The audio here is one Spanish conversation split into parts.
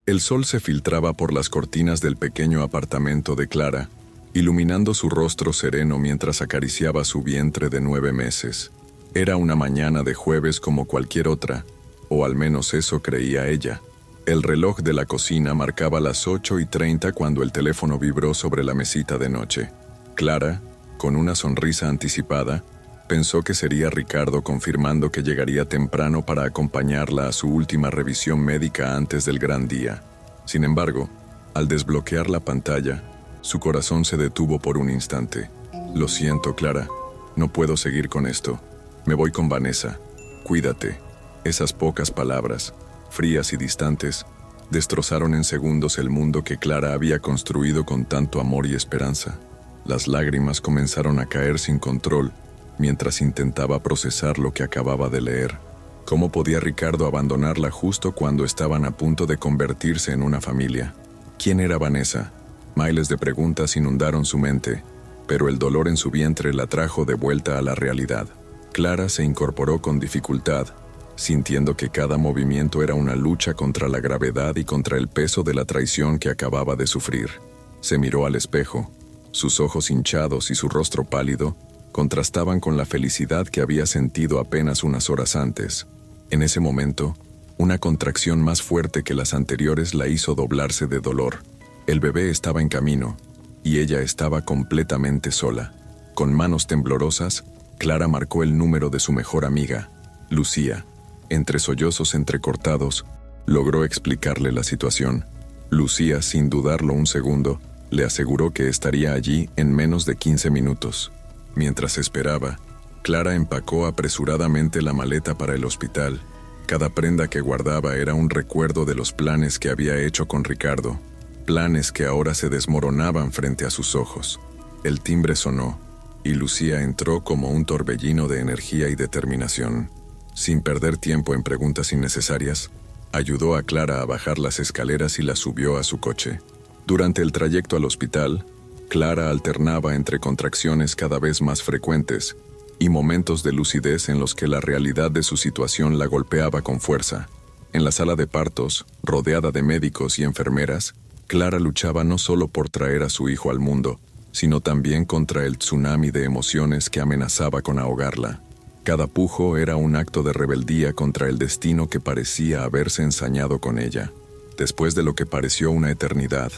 El sol se filtraba por las cortinas del pequeño apartamento de Clara, iluminando su rostro sereno mientras acariciaba su vientre de 9 meses. Era una mañana de jueves como cualquier otra, o al menos eso creía ella. El reloj de la cocina marcaba las 8:30 cuando el teléfono vibró sobre la mesita de noche. Clara, con una sonrisa anticipada, pensó que sería Ricardo confirmando que llegaría temprano para acompañarla a su última revisión médica antes del gran día. Sin embargo, al desbloquear la pantalla, su corazón se detuvo por un instante. «Lo siento, Clara. No puedo seguir con esto. Me voy con Vanessa. Cuídate». Esas pocas palabras, frías y distantes, destrozaron en segundos el mundo que Clara había construido con tanto amor y esperanza. Las lágrimas comenzaron a caer sin control mientras intentaba procesar lo que acababa de leer. ¿Cómo podía Ricardo abandonarla justo cuando estaban a punto de convertirse en una familia? ¿Quién era Vanessa? Miles de preguntas inundaron su mente, pero el dolor en su vientre la trajo de vuelta a la realidad. Clara se incorporó con dificultad, sintiendo que cada movimiento era una lucha contra la gravedad y contra el peso de la traición que acababa de sufrir. Se miró al espejo. Sus ojos hinchados y su rostro pálido contrastaban con la felicidad que había sentido apenas unas horas antes. En ese momento, una contracción más fuerte que las anteriores la hizo doblarse de dolor. El bebé estaba en camino, y ella estaba completamente sola. Con manos temblorosas, Clara marcó el número de su mejor amiga, Lucía. Entre sollozos entrecortados, logró explicarle la situación. Lucía, sin dudarlo un segundo, le aseguró que estaría allí en menos de 15 minutos. Mientras esperaba, Clara empacó apresuradamente la maleta para el hospital. Cada prenda que guardaba era un recuerdo de los planes que había hecho con Ricardo, planes que ahora se desmoronaban frente a sus ojos. El timbre sonó, y Lucía entró como un torbellino de energía y determinación. Sin perder tiempo en preguntas innecesarias, ayudó a Clara a bajar las escaleras y la subió a su coche. Durante el trayecto al hospital, Clara alternaba entre contracciones cada vez más frecuentes y momentos de lucidez en los que la realidad de su situación la golpeaba con fuerza. En la sala de partos, rodeada de médicos y enfermeras, Clara luchaba no solo por traer a su hijo al mundo, sino también contra el tsunami de emociones que amenazaba con ahogarla. Cada pujo era un acto de rebeldía contra el destino que parecía haberse ensañado con ella. Después de lo que pareció una eternidad,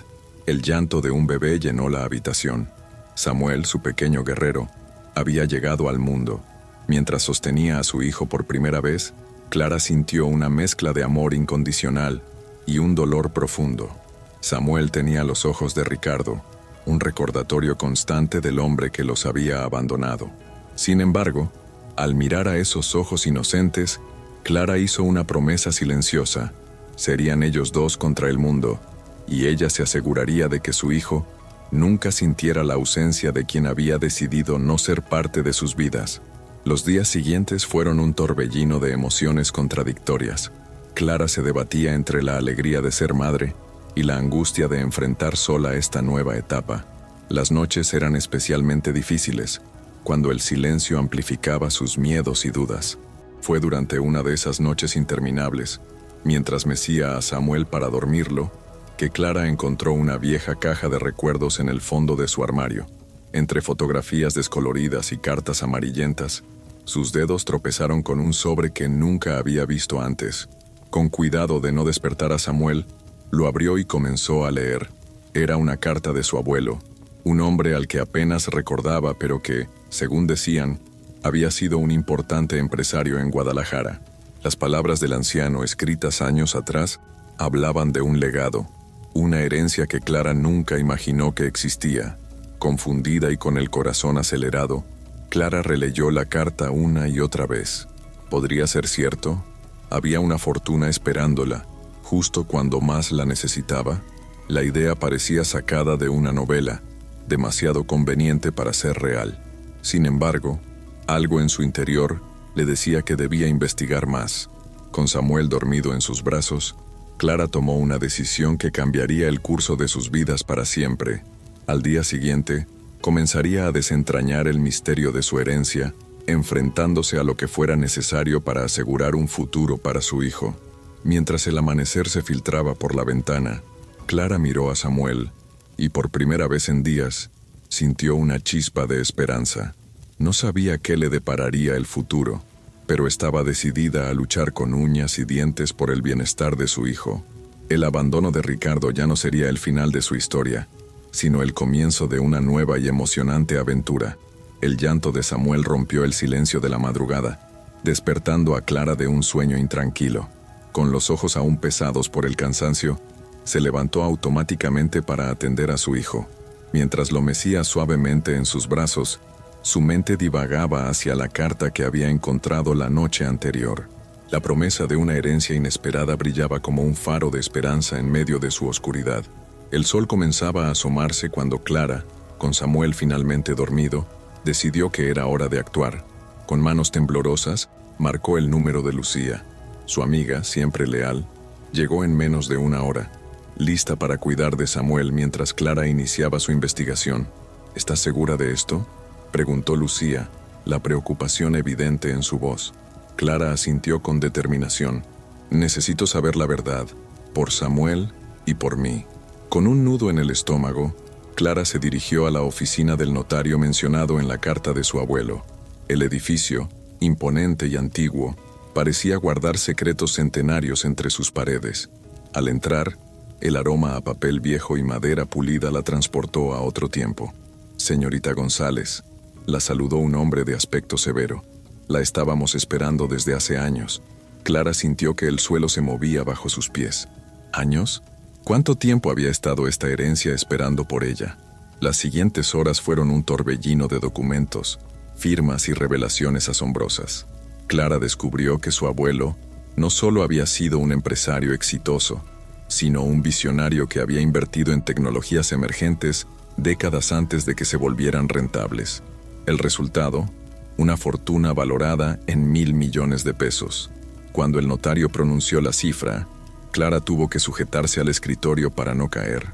el llanto de un bebé llenó la habitación. Samuel, su pequeño guerrero, había llegado al mundo. Mientras sostenía a su hijo por primera vez, Clara sintió una mezcla de amor incondicional y un dolor profundo. Samuel tenía los ojos de Ricardo, un recordatorio constante del hombre que los había abandonado. Sin embargo, al mirar a esos ojos inocentes, Clara hizo una promesa silenciosa. Serían ellos dos contra el mundo, y ella se aseguraría de que su hijo nunca sintiera la ausencia de quien había decidido no ser parte de sus vidas. Los días siguientes fueron un torbellino de emociones contradictorias. Clara se debatía entre la alegría de ser madre y la angustia de enfrentar sola esta nueva etapa. Las noches eran especialmente difíciles, cuando el silencio amplificaba sus miedos y dudas. Fue durante una de esas noches interminables, mientras mecía a Samuel para dormirlo, que Clara encontró una vieja caja de recuerdos en el fondo de su armario. Entre fotografías descoloridas y cartas amarillentas, sus dedos tropezaron con un sobre que nunca había visto antes. Con cuidado de no despertar a Samuel, lo abrió y comenzó a leer. Era una carta de su abuelo, un hombre al que apenas recordaba, pero que, según decían, había sido un importante empresario en Guadalajara. Las palabras del anciano, escritas años atrás, hablaban de un legado, una herencia que Clara nunca imaginó que existía. Confundida y con el corazón acelerado, Clara releyó la carta una y otra vez. ¿Podría ser cierto? Había una fortuna esperándola, justo cuando más la necesitaba. La idea parecía sacada de una novela, demasiado conveniente para ser real. Sin embargo, algo en su interior le decía que debía investigar más. Con Samuel dormido en sus brazos, Clara tomó una decisión que cambiaría el curso de sus vidas para siempre. Al día siguiente, comenzaría a desentrañar el misterio de su herencia, enfrentándose a lo que fuera necesario para asegurar un futuro para su hijo. Mientras el amanecer se filtraba por la ventana, Clara miró a Samuel y por primera vez en días sintió una chispa de esperanza. No sabía qué le depararía el futuro, pero estaba decidida a luchar con uñas y dientes por el bienestar de su hijo. El abandono de Ricardo ya no sería el final de su historia, sino el comienzo de una nueva y emocionante aventura. El llanto de Samuel rompió el silencio de la madrugada, despertando a Clara de un sueño intranquilo. Con los ojos aún pesados por el cansancio, se levantó automáticamente para atender a su hijo. Mientras lo mecía suavemente en sus brazos, su mente divagaba hacia la carta que había encontrado la noche anterior. La promesa de una herencia inesperada brillaba como un faro de esperanza en medio de su oscuridad. El sol comenzaba a asomarse cuando Clara, con Samuel finalmente dormido, decidió que era hora de actuar. Con manos temblorosas, marcó el número de Lucía. Su amiga, siempre leal, llegó en menos de una hora, lista para cuidar de Samuel mientras Clara iniciaba su investigación. ¿Estás segura de esto?, preguntó Lucía, la preocupación evidente en su voz. Clara asintió con determinación. Necesito saber la verdad, por Samuel y por mí. Con un nudo en el estómago, Clara se dirigió a la oficina del notario mencionado en la carta de su abuelo. El edificio, imponente y antiguo, parecía guardar secretos centenarios entre sus paredes. Al entrar, el aroma a papel viejo y madera pulida la transportó a otro tiempo. Señorita González, la saludó un hombre de aspecto severo. La estábamos esperando desde hace años. Clara sintió que el suelo se movía bajo sus pies. ¿Años? ¿Cuánto tiempo había estado esta herencia esperando por ella? Las siguientes horas fueron un torbellino de documentos, firmas y revelaciones asombrosas. Clara descubrió que su abuelo no solo había sido un empresario exitoso, sino un visionario que había invertido en tecnologías emergentes décadas antes de que se volvieran rentables. El resultado, una fortuna valorada en 1.000 millones de pesos. Cuando el notario pronunció la cifra, Clara tuvo que sujetarse al escritorio para no caer.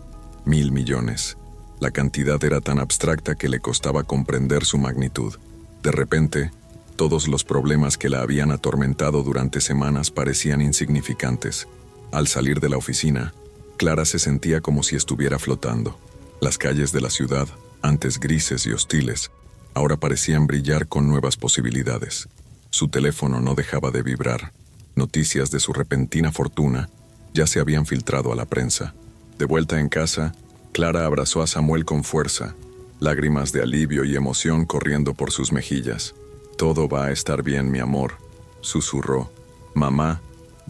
1.000 millones. La cantidad era tan abstracta que le costaba comprender su magnitud. De repente, todos los problemas que la habían atormentado durante semanas parecían insignificantes. Al salir de la oficina, Clara se sentía como si estuviera flotando. Las calles de la ciudad, antes grises y hostiles, ahora parecían brillar con nuevas posibilidades. Su teléfono no dejaba de vibrar. Noticias de su repentina fortuna ya se habían filtrado a la prensa. De vuelta en casa, Clara abrazó a Samuel con fuerza, lágrimas de alivio y emoción corriendo por sus mejillas. «Todo va a estar bien, mi amor», susurró. «Mamá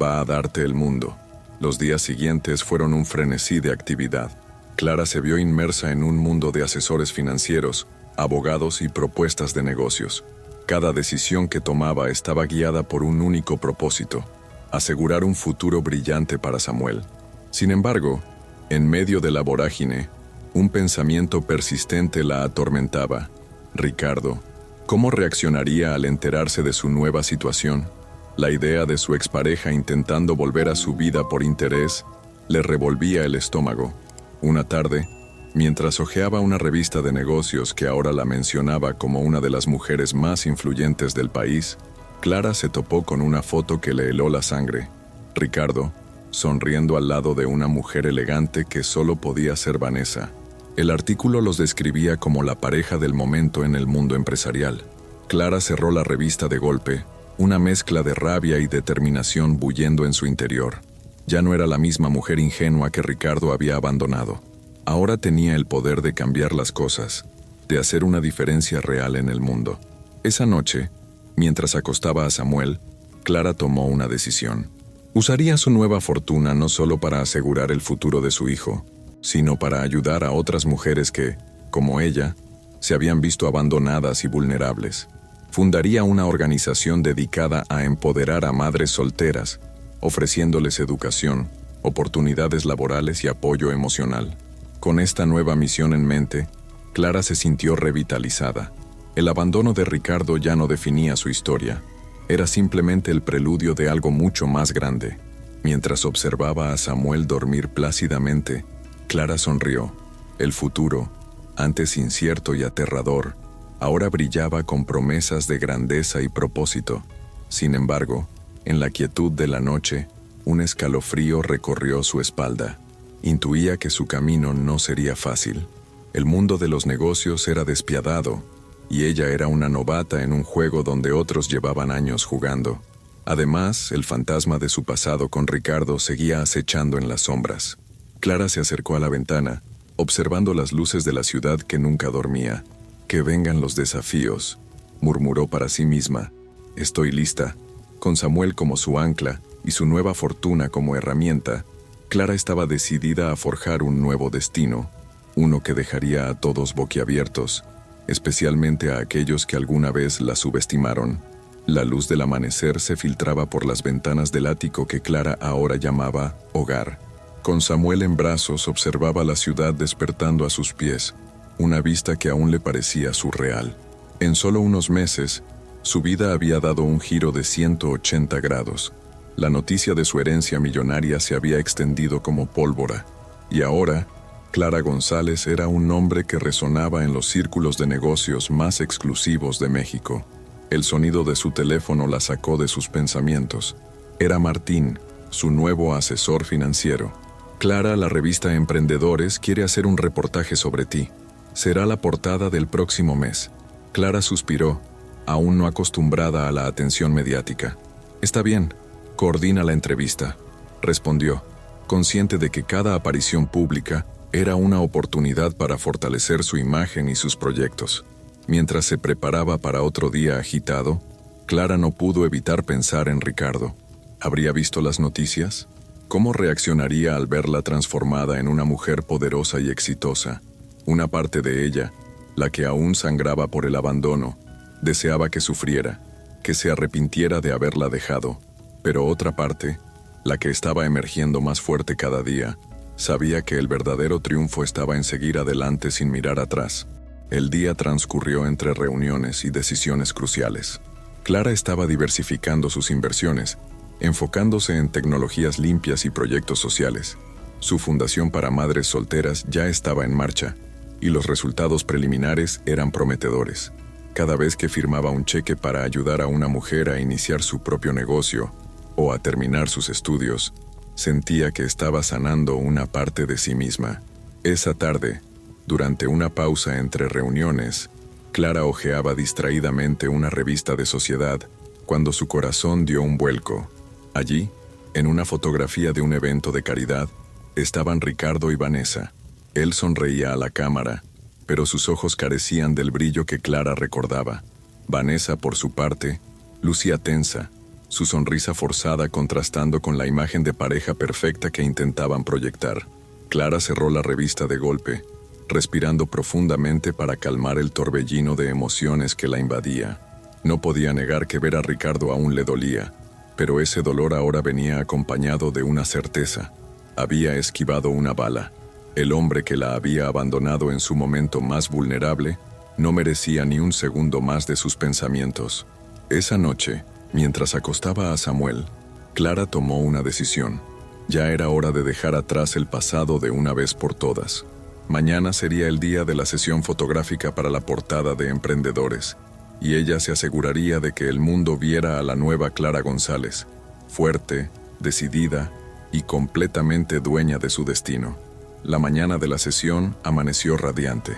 va a darte el mundo». Los días siguientes fueron un frenesí de actividad. Clara se vio inmersa en un mundo de asesores financieros, abogados y propuestas de negocios. Cada decisión que tomaba estaba guiada por un único propósito: asegurar un futuro brillante para Samuel. Sin embargo, en medio de la vorágine, un pensamiento persistente la atormentaba. Ricardo, ¿cómo reaccionaría al enterarse de su nueva situación? La idea de su expareja intentando volver a su vida por interés le revolvía el estómago. Una tarde, mientras hojeaba una revista de negocios que ahora la mencionaba como una de las mujeres más influyentes del país, Clara se topó con una foto que le heló la sangre. Ricardo, sonriendo al lado de una mujer elegante que solo podía ser Vanessa. El artículo los describía como la pareja del momento en el mundo empresarial. Clara cerró la revista de golpe, una mezcla de rabia y determinación bullendo en su interior. Ya no era la misma mujer ingenua que Ricardo había abandonado. Ahora tenía el poder de cambiar las cosas, de hacer una diferencia real en el mundo. Esa noche, mientras acostaba a Samuel, Clara tomó una decisión. Usaría su nueva fortuna no solo para asegurar el futuro de su hijo, sino para ayudar a otras mujeres que, como ella, se habían visto abandonadas y vulnerables. Fundaría una organización dedicada a empoderar a madres solteras, ofreciéndoles educación, oportunidades laborales y apoyo emocional. Con esta nueva misión en mente, Clara se sintió revitalizada. El abandono de Ricardo ya no definía su historia. Era simplemente el preludio de algo mucho más grande. Mientras observaba a Samuel dormir plácidamente, Clara sonrió. El futuro, antes incierto y aterrador, ahora brillaba con promesas de grandeza y propósito. Sin embargo, en la quietud de la noche, Un escalofrío recorrió su espalda. Intuía que su camino no sería fácil. El mundo de los negocios era despiadado, y ella era una novata en un juego donde otros llevaban años jugando. Además, el fantasma de su pasado con Ricardo seguía acechando en las sombras. Clara se acercó a la ventana, observando las luces de la ciudad que nunca dormía. «Que vengan los desafíos», murmuró para sí misma. «Estoy lista». Con Samuel como su ancla y su nueva fortuna como herramienta, Clara estaba decidida a forjar un nuevo destino, uno que dejaría a todos boquiabiertos, especialmente a aquellos que alguna vez la subestimaron. La luz del amanecer se filtraba por las ventanas del ático que Clara ahora llamaba hogar. Con Samuel en brazos observaba la ciudad despertando a sus pies, una vista que aún le parecía surreal. En solo unos meses, su vida había dado un giro de 180 grados. La noticia de su herencia millonaria se había extendido como pólvora, y ahora, Clara González era un nombre que resonaba en los círculos de negocios más exclusivos de México. El sonido de su teléfono la sacó de sus pensamientos. Era Martín, su nuevo asesor financiero. «Clara, la revista Emprendedores quiere hacer un reportaje sobre ti. Será la portada del próximo mes». Clara suspiró, aún no acostumbrada a la atención mediática. «Está bien, coordina la entrevista», respondió, consciente de que cada aparición pública era una oportunidad para fortalecer su imagen y sus proyectos. Mientras se preparaba para otro día agitado, Clara no pudo evitar pensar en Ricardo. ¿Habría visto las noticias? ¿Cómo reaccionaría al verla transformada en una mujer poderosa y exitosa? Una parte de ella, la que aún sangraba por el abandono, deseaba que sufriera, que se arrepintiera de haberla dejado. Pero otra parte, la que estaba emergiendo más fuerte cada día, sabía que el verdadero triunfo estaba en seguir adelante sin mirar atrás. El día transcurrió entre reuniones y decisiones cruciales. Clara estaba diversificando sus inversiones, enfocándose en tecnologías limpias y proyectos sociales. Su fundación para madres solteras ya estaba en marcha, y los resultados preliminares eran prometedores. Cada vez que firmaba un cheque para ayudar a una mujer a iniciar su propio negocio o a terminar sus estudios, sentía que estaba sanando una parte de sí misma. Esa tarde, durante una pausa entre reuniones, Clara hojeaba distraídamente una revista de sociedad cuando su corazón dio un vuelco. Allí, en una fotografía de un evento de caridad, estaban Ricardo y Vanessa. Él sonreía a la cámara, pero sus ojos carecían del brillo que Clara recordaba. Vanessa, por su parte, lucía tensa, su sonrisa forzada contrastando con la imagen de pareja perfecta que intentaban proyectar. Clara cerró la revista de golpe, respirando profundamente para calmar el torbellino de emociones que la invadía. No podía negar que ver a Ricardo aún le dolía, pero ese dolor ahora venía acompañado de una certeza. Había esquivado una bala. El hombre que la había abandonado en su momento más vulnerable no merecía ni un segundo más de sus pensamientos. Esa noche, mientras acostaba a Samuel, Clara tomó una decisión. Ya era hora de dejar atrás el pasado de una vez por todas. Mañana sería el día de la sesión fotográfica para la portada de Emprendedores, y ella se aseguraría de que el mundo viera a la nueva Clara González, fuerte, decidida y completamente dueña de su destino. La mañana de la sesión amaneció radiante.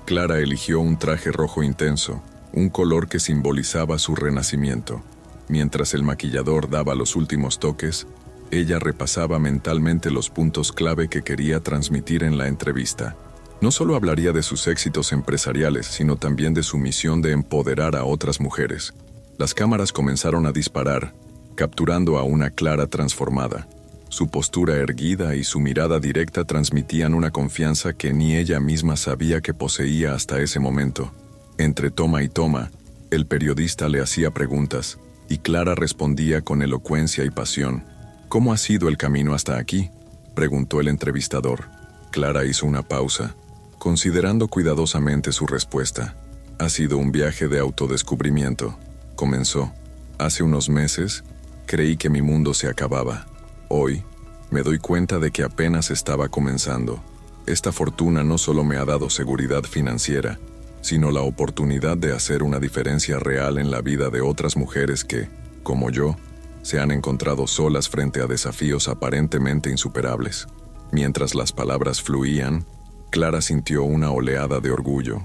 Clara eligió un traje rojo intenso, un color que simbolizaba su renacimiento. Mientras el maquillador daba los últimos toques, ella repasaba mentalmente los puntos clave que quería transmitir en la entrevista. No solo hablaría de sus éxitos empresariales, sino también de su misión de empoderar a otras mujeres. Las cámaras comenzaron a disparar, capturando a una Clara transformada. Su postura erguida y su mirada directa transmitían una confianza que ni ella misma sabía que poseía hasta ese momento. Entre toma y toma, el periodista le hacía preguntas, y Clara respondía con elocuencia y pasión. «¿Cómo ha sido el camino hasta aquí?», preguntó el entrevistador. Clara hizo una pausa, considerando cuidadosamente su respuesta. «Ha sido un viaje de autodescubrimiento», comenzó. «Hace unos meses, creí que mi mundo se acababa. Hoy, me doy cuenta de que apenas estaba comenzando. Esta fortuna no solo me ha dado seguridad financiera, sino la oportunidad de hacer una diferencia real en la vida de otras mujeres que, como yo, se han encontrado solas frente a desafíos aparentemente insuperables. Mientras las palabras fluían, Clara sintió una oleada de orgullo.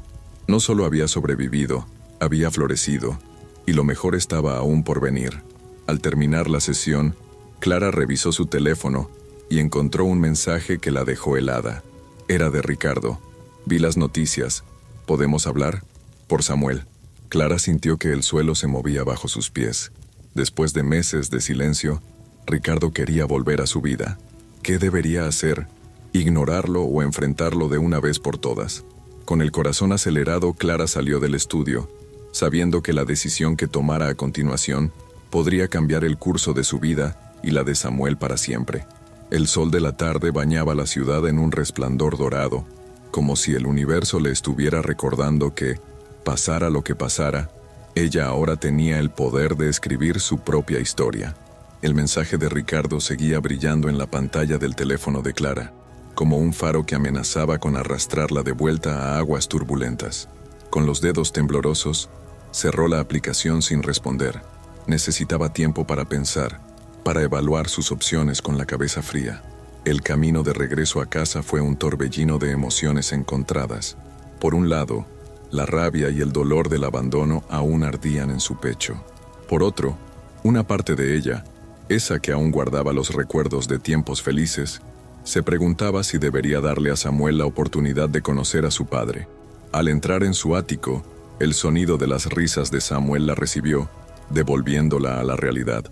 No solo había sobrevivido, había florecido, y lo mejor estaba aún por venir. Al terminar la sesión, Clara revisó su teléfono y encontró un mensaje que la dejó helada. Era de Ricardo. Vi las noticias. ¿Podemos hablar? Por Samuel. Clara sintió que el suelo se movía bajo sus pies. Después de meses de silencio, Ricardo quería volver a su vida. ¿Qué debería hacer? ¿Ignorarlo o enfrentarlo de una vez por todas? Con el corazón acelerado, Clara salió del estudio, sabiendo que la decisión que tomara a continuación podría cambiar el curso de su vida y la de Samuel para siempre. El sol de la tarde bañaba la ciudad en un resplandor dorado, como si el universo le estuviera recordando que, pasara lo que pasara, ella ahora tenía el poder de escribir su propia historia. El mensaje de Ricardo seguía brillando en la pantalla del teléfono de Clara, como un faro que amenazaba con arrastrarla de vuelta a aguas turbulentas. Con los dedos temblorosos, cerró la aplicación sin responder. Necesitaba tiempo para pensar, para evaluar sus opciones con la cabeza fría. El camino de regreso a casa fue un torbellino de emociones encontradas. Por un lado, la rabia y el dolor del abandono aún ardían en su pecho. Por otro, una parte de ella, esa que aún guardaba los recuerdos de tiempos felices, se preguntaba si debería darle a Samuel la oportunidad de conocer a su padre. Al entrar en su ático, el sonido de las risas de Samuel la recibió, devolviéndola a la realidad.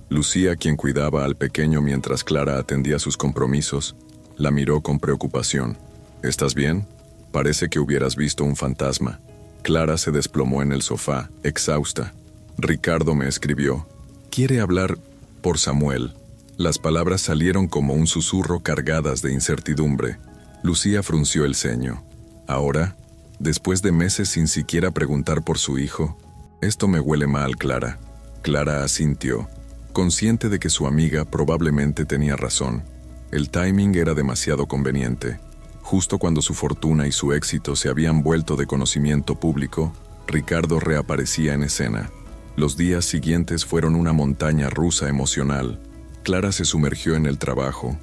Lucía, quien cuidaba al pequeño mientras Clara atendía sus compromisos, la miró con preocupación. ¿Estás bien? Parece que hubieras visto un fantasma. Clara se desplomó en el sofá, exhausta. Ricardo me escribió. Quiere hablar por Samuel. Las palabras salieron como un susurro cargadas de incertidumbre. Lucía frunció el ceño. Ahora, después de meses sin siquiera preguntar por su hijo, esto me huele mal, Clara. Clara asintió, consciente de que su amiga probablemente tenía razón. El timing era demasiado conveniente. Justo cuando su fortuna y su éxito se habían vuelto de conocimiento público, Ricardo reaparecía en escena. Los días siguientes fueron una montaña rusa emocional. Clara se sumergió en el trabajo,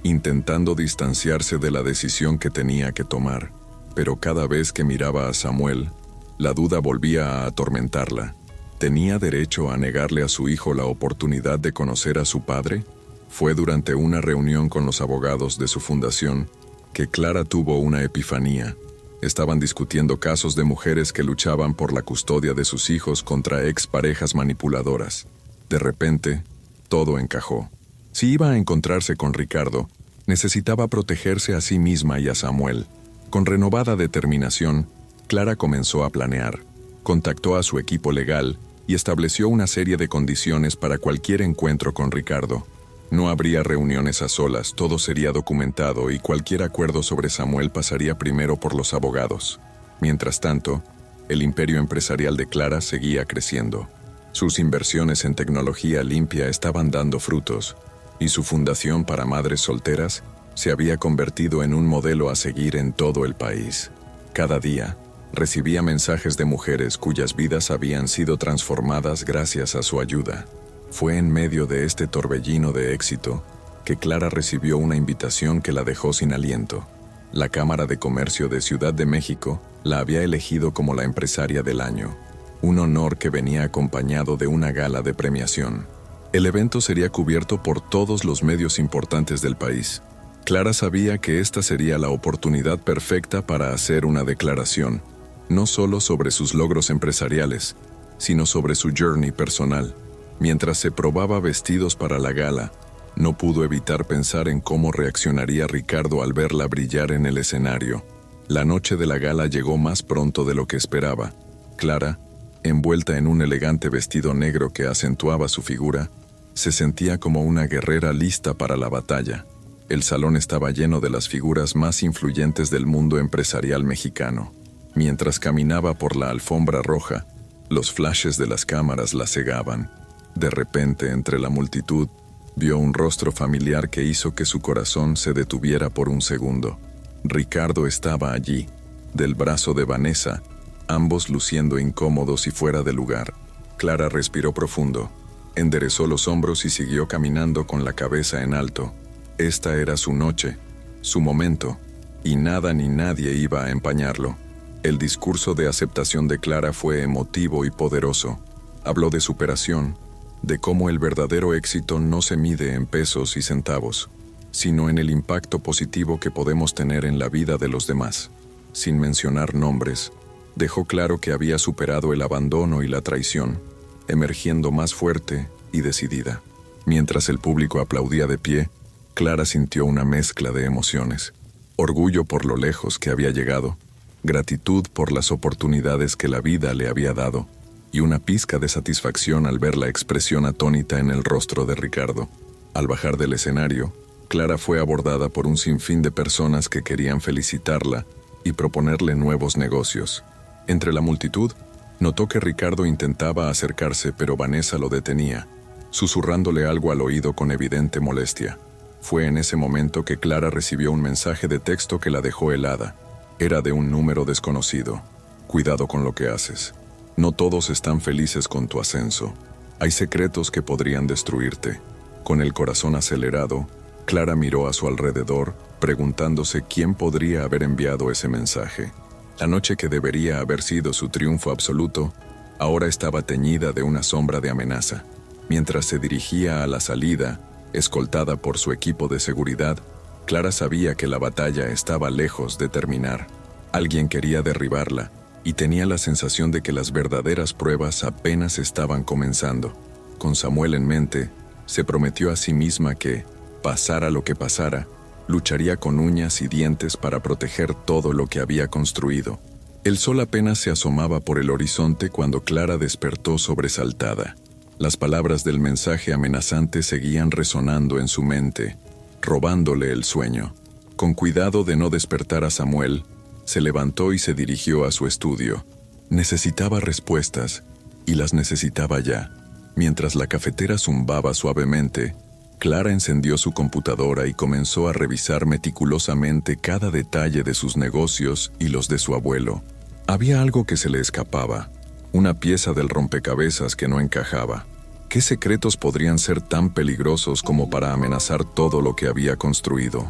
intentando distanciarse de la decisión que tenía que tomar. Pero cada vez que miraba a Samuel, la duda volvía a atormentarla. ¿Tenía derecho a negarle a su hijo la oportunidad de conocer a su padre? Fue durante una reunión con los abogados de su fundación que Clara tuvo una epifanía. Estaban discutiendo casos de mujeres que luchaban por la custodia de sus hijos contra exparejas manipuladoras. De repente, todo encajó. Si iba a encontrarse con Ricardo, necesitaba protegerse a sí misma y a Samuel. Con renovada determinación, Clara comenzó a planear. Contactó a su equipo legal y estableció una serie de condiciones para cualquier encuentro con Ricardo. No habría reuniones a solas, todo sería documentado y cualquier acuerdo sobre Samuel pasaría primero por los abogados. Mientras tanto, el imperio empresarial de Clara seguía creciendo. Sus inversiones en tecnología limpia estaban dando frutos, y su fundación para madres solteras se había convertido en un modelo a seguir en todo el país. Cada día, recibía mensajes de mujeres cuyas vidas habían sido transformadas gracias a su ayuda. Fue en medio de este torbellino de éxito que Clara recibió una invitación que la dejó sin aliento. La Cámara de Comercio de Ciudad de México la había elegido como la empresaria del año, un honor que venía acompañado de una gala de premiación. El evento sería cubierto por todos los medios importantes del país. Clara sabía que esta sería la oportunidad perfecta para hacer una declaración, no solo sobre sus logros empresariales, sino sobre su journey personal. Mientras se probaba vestidos para la gala, no pudo evitar pensar en cómo reaccionaría Ricardo al verla brillar en el escenario. La noche de la gala llegó más pronto de lo que esperaba. Clara, envuelta en un elegante vestido negro que acentuaba su figura, se sentía como una guerrera lista para la batalla. El salón estaba lleno de las figuras más influyentes del mundo empresarial mexicano. Mientras caminaba por la alfombra roja, los flashes de las cámaras la cegaban. De repente, entre la multitud, vio un rostro familiar que hizo que su corazón se detuviera por un segundo. Ricardo estaba allí, del brazo de Vanessa, ambos luciendo incómodos y fuera de lugar. Clara respiró profundo. Enderezó los hombros y siguió caminando con la cabeza en alto. Esta era su noche, su momento, y nada ni nadie iba a empañarlo. El discurso de aceptación de Clara fue emotivo y poderoso. Habló de superación, de cómo el verdadero éxito no se mide en pesos y centavos, sino en el impacto positivo que podemos tener en la vida de los demás. Sin mencionar nombres, dejó claro que había superado el abandono y la traición, emergiendo más fuerte y decidida. Mientras el público aplaudía de pie, Clara sintió una mezcla de emociones. Orgullo por lo lejos que había llegado, gratitud por las oportunidades que la vida le había dado, y una pizca de satisfacción al ver la expresión atónita en el rostro de Ricardo. Al bajar del escenario, Clara fue abordada por un sinfín de personas que querían felicitarla y proponerle nuevos negocios. Entre la multitud, notó que Ricardo intentaba acercarse, pero Vanessa lo detenía, susurrándole algo al oído con evidente molestia. Fue en ese momento que Clara recibió un mensaje de texto que la dejó helada. Era de un número desconocido. Cuidado con lo que haces. No todos están felices con tu ascenso. Hay secretos que podrían destruirte. Con el corazón acelerado, Clara miró a su alrededor, preguntándose quién podría haber enviado ese mensaje. La noche que debería haber sido su triunfo absoluto, ahora estaba teñida de una sombra de amenaza. Mientras se dirigía a la salida, escoltada por su equipo de seguridad, Clara sabía que la batalla estaba lejos de terminar. Alguien quería derribarla, y tenía la sensación de que las verdaderas pruebas apenas estaban comenzando. Con Samuel en mente, se prometió a sí misma que, pasara lo que pasara, lucharía con uñas y dientes para proteger todo lo que había construido. El sol apenas se asomaba por el horizonte cuando Clara despertó sobresaltada. Las palabras del mensaje amenazante seguían resonando en su mente, robándole el sueño. Con cuidado de no despertar a Samuel, se levantó y se dirigió a su estudio. Necesitaba respuestas, y las necesitaba ya. Mientras la cafetera zumbaba suavemente, Clara encendió su computadora y comenzó a revisar meticulosamente cada detalle de sus negocios y los de su abuelo. Había algo que se le escapaba, una pieza del rompecabezas que no encajaba. ¿Qué secretos podrían ser tan peligrosos como para amenazar todo lo que había construido?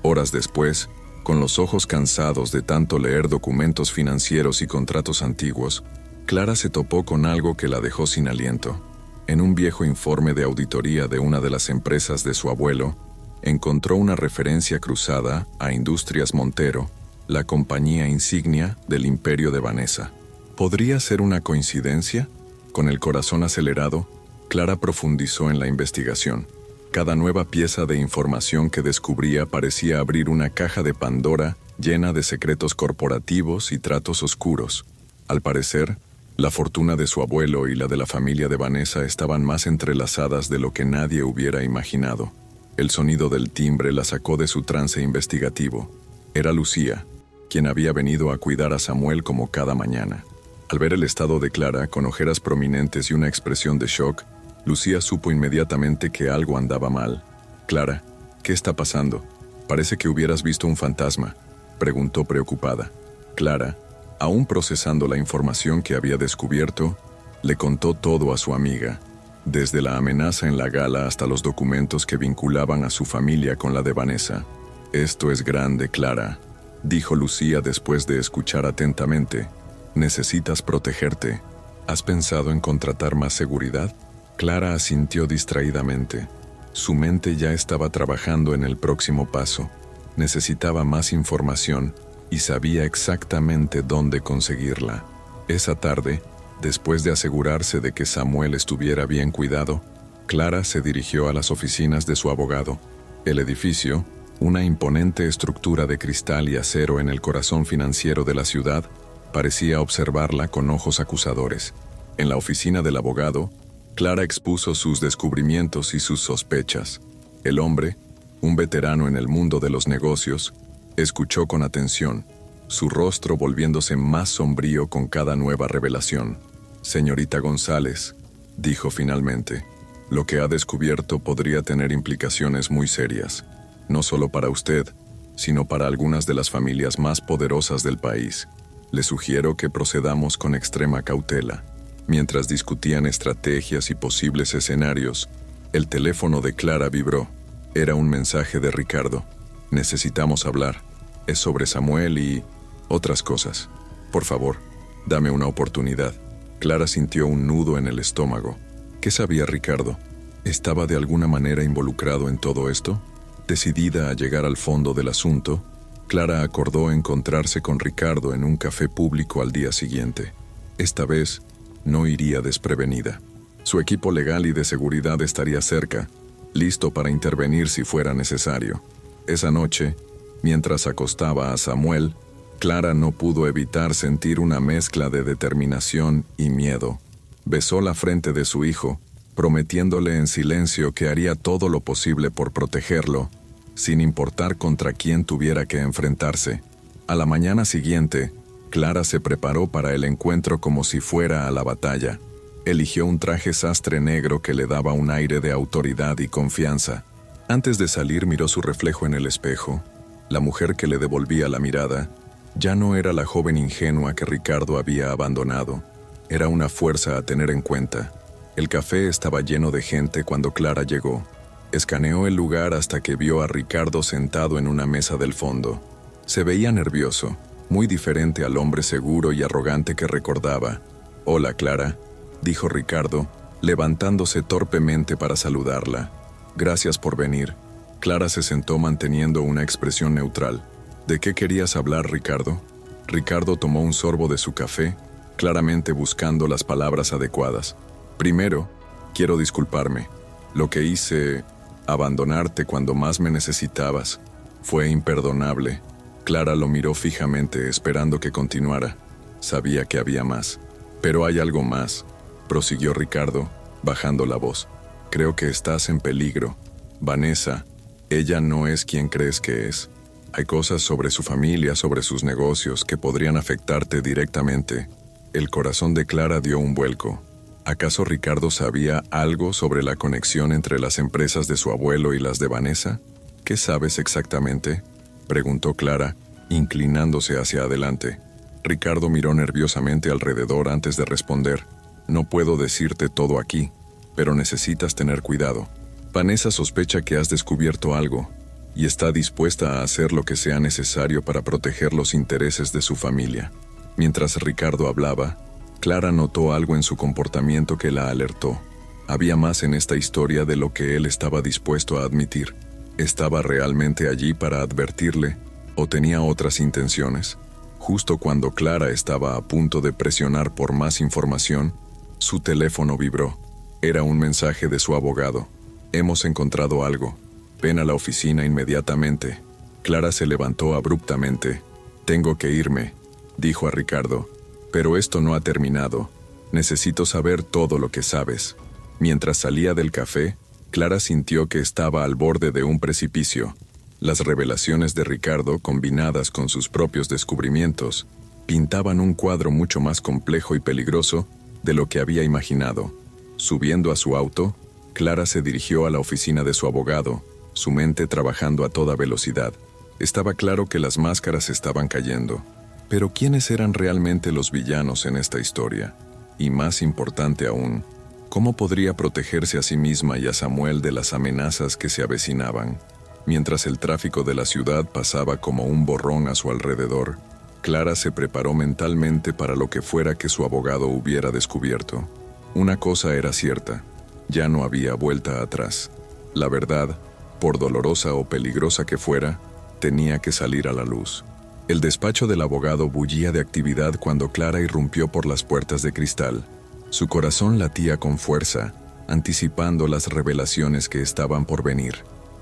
Horas después, con los ojos cansados de tanto leer documentos financieros y contratos antiguos, Clara se topó con algo que la dejó sin aliento. En un viejo informe de auditoría de una de las empresas de su abuelo, encontró una referencia cruzada a Industrias Montero, la compañía insignia del imperio de Vanessa. ¿Podría ser una coincidencia? Con el corazón acelerado, Clara profundizó en la investigación. Cada nueva pieza de información que descubría parecía abrir una caja de Pandora llena de secretos corporativos y tratos oscuros. Al parecer, la fortuna de su abuelo y la de la familia de Vanessa estaban más entrelazadas de lo que nadie hubiera imaginado. El sonido del timbre la sacó de su trance investigativo. Era Lucía, quien había venido a cuidar a Samuel como cada mañana. Al ver el estado de Clara, con ojeras prominentes y una expresión de shock, Lucía supo inmediatamente que algo andaba mal. «Clara, ¿qué está pasando? Parece que hubieras visto un fantasma», preguntó preocupada. Clara, aún procesando la información que había descubierto, le contó todo a su amiga, desde la amenaza en la gala hasta los documentos que vinculaban a su familia con la de Vanessa. «Esto es grande, Clara», dijo Lucía después de escuchar atentamente. «Necesitas protegerte. ¿Has pensado en contratar más seguridad?» Clara asintió distraídamente. Su mente ya estaba trabajando en el próximo paso. Necesitaba más información y sabía exactamente dónde conseguirla. Esa tarde, después de asegurarse de que Samuel estuviera bien cuidado, Clara se dirigió a las oficinas de su abogado. El edificio, una imponente estructura de cristal y acero en el corazón financiero de la ciudad, parecía observarla con ojos acusadores. En la oficina del abogado, Clara expuso sus descubrimientos y sus sospechas. El hombre, un veterano en el mundo de los negocios, escuchó con atención, su rostro volviéndose más sombrío con cada nueva revelación. «Señorita González», dijo finalmente, «lo que ha descubierto podría tener implicaciones muy serias, no solo para usted, sino para algunas de las familias más poderosas del país. Le sugiero que procedamos con extrema cautela». Mientras discutían estrategias y posibles escenarios, el teléfono de Clara vibró. Era un mensaje de Ricardo. Necesitamos hablar. Es sobre Samuel y otras cosas. Por favor, dame una oportunidad. Clara sintió un nudo en el estómago. ¿Qué sabía Ricardo? ¿Estaba de alguna manera involucrado en todo esto? Decidida a llegar al fondo del asunto, Clara acordó encontrarse con Ricardo en un café público al día siguiente. Esta vez, no iría desprevenida. Su equipo legal y de seguridad estaría cerca, listo para intervenir si fuera necesario. Esa noche, mientras acostaba a Samuel, Clara no pudo evitar sentir una mezcla de determinación y miedo. Besó la frente de su hijo, prometiéndole en silencio que haría todo lo posible por protegerlo, sin importar contra quién tuviera que enfrentarse. A la mañana siguiente, Clara se preparó para el encuentro como si fuera a la batalla. Eligió un traje sastre negro que le daba un aire de autoridad y confianza. Antes de salir miró su reflejo en el espejo. La mujer que le devolvía la mirada ya no era la joven ingenua que Ricardo había abandonado. Era una fuerza a tener en cuenta. El café estaba lleno de gente cuando Clara llegó. Escaneó el lugar hasta que vio a Ricardo sentado en una mesa del fondo. Se veía nervioso, muy diferente al hombre seguro y arrogante que recordaba. «Hola, Clara», dijo Ricardo, levantándose torpemente para saludarla. «Gracias por venir». Clara se sentó manteniendo una expresión neutral. «¿De qué querías hablar, Ricardo?» Ricardo tomó un sorbo de su café, claramente buscando las palabras adecuadas. «Primero, quiero disculparme. Lo que hice, abandonarte cuando más me necesitabas, fue imperdonable». Clara lo miró fijamente, esperando que continuara. Sabía que había más. «Pero hay algo más», prosiguió Ricardo, bajando la voz. «Creo que estás en peligro. Vanessa, ella no es quien crees que es. Hay cosas sobre su familia, sobre sus negocios, que podrían afectarte directamente». El corazón de Clara dio un vuelco. ¿Acaso Ricardo sabía algo sobre la conexión entre las empresas de su abuelo y las de Vanessa? «¿Qué sabes exactamente?», preguntó Clara, inclinándose hacia adelante. Ricardo miró nerviosamente alrededor antes de responder. «No puedo decirte todo aquí, pero necesitas tener cuidado. Vanessa sospecha que has descubierto algo y está dispuesta a hacer lo que sea necesario para proteger los intereses de su familia». Mientras Ricardo hablaba, Clara notó algo en su comportamiento que la alertó. Había más en esta historia de lo que él estaba dispuesto a admitir. ¿Estaba realmente allí para advertirle o tenía otras intenciones? Justo cuando Clara estaba a punto de presionar por más información, su teléfono vibró. Era un mensaje de su abogado. «Hemos encontrado algo. Ven a la oficina inmediatamente». Clara se levantó abruptamente. «Tengo que irme», dijo a Ricardo. «Pero esto no ha terminado. Necesito saber todo lo que sabes». Mientras salía del café, Clara sintió que estaba al borde de un precipicio. Las revelaciones de Ricardo, combinadas con sus propios descubrimientos, pintaban un cuadro mucho más complejo y peligroso de lo que había imaginado. Subiendo a su auto, Clara se dirigió a la oficina de su abogado, su mente trabajando a toda velocidad. Estaba claro que las máscaras estaban cayendo. Pero ¿quiénes eran realmente los villanos en esta historia? Y más importante aún, ¿cómo podría protegerse a sí misma y a Samuel de las amenazas que se avecinaban? Mientras el tráfico de la ciudad pasaba como un borrón a su alrededor, Clara se preparó mentalmente para lo que fuera que su abogado hubiera descubierto. Una cosa era cierta, ya no había vuelta atrás. La verdad, por dolorosa o peligrosa que fuera, tenía que salir a la luz. El despacho del abogado bullía de actividad cuando Clara irrumpió por las puertas de cristal. Su corazón latía con fuerza, anticipando las revelaciones que estaban por venir.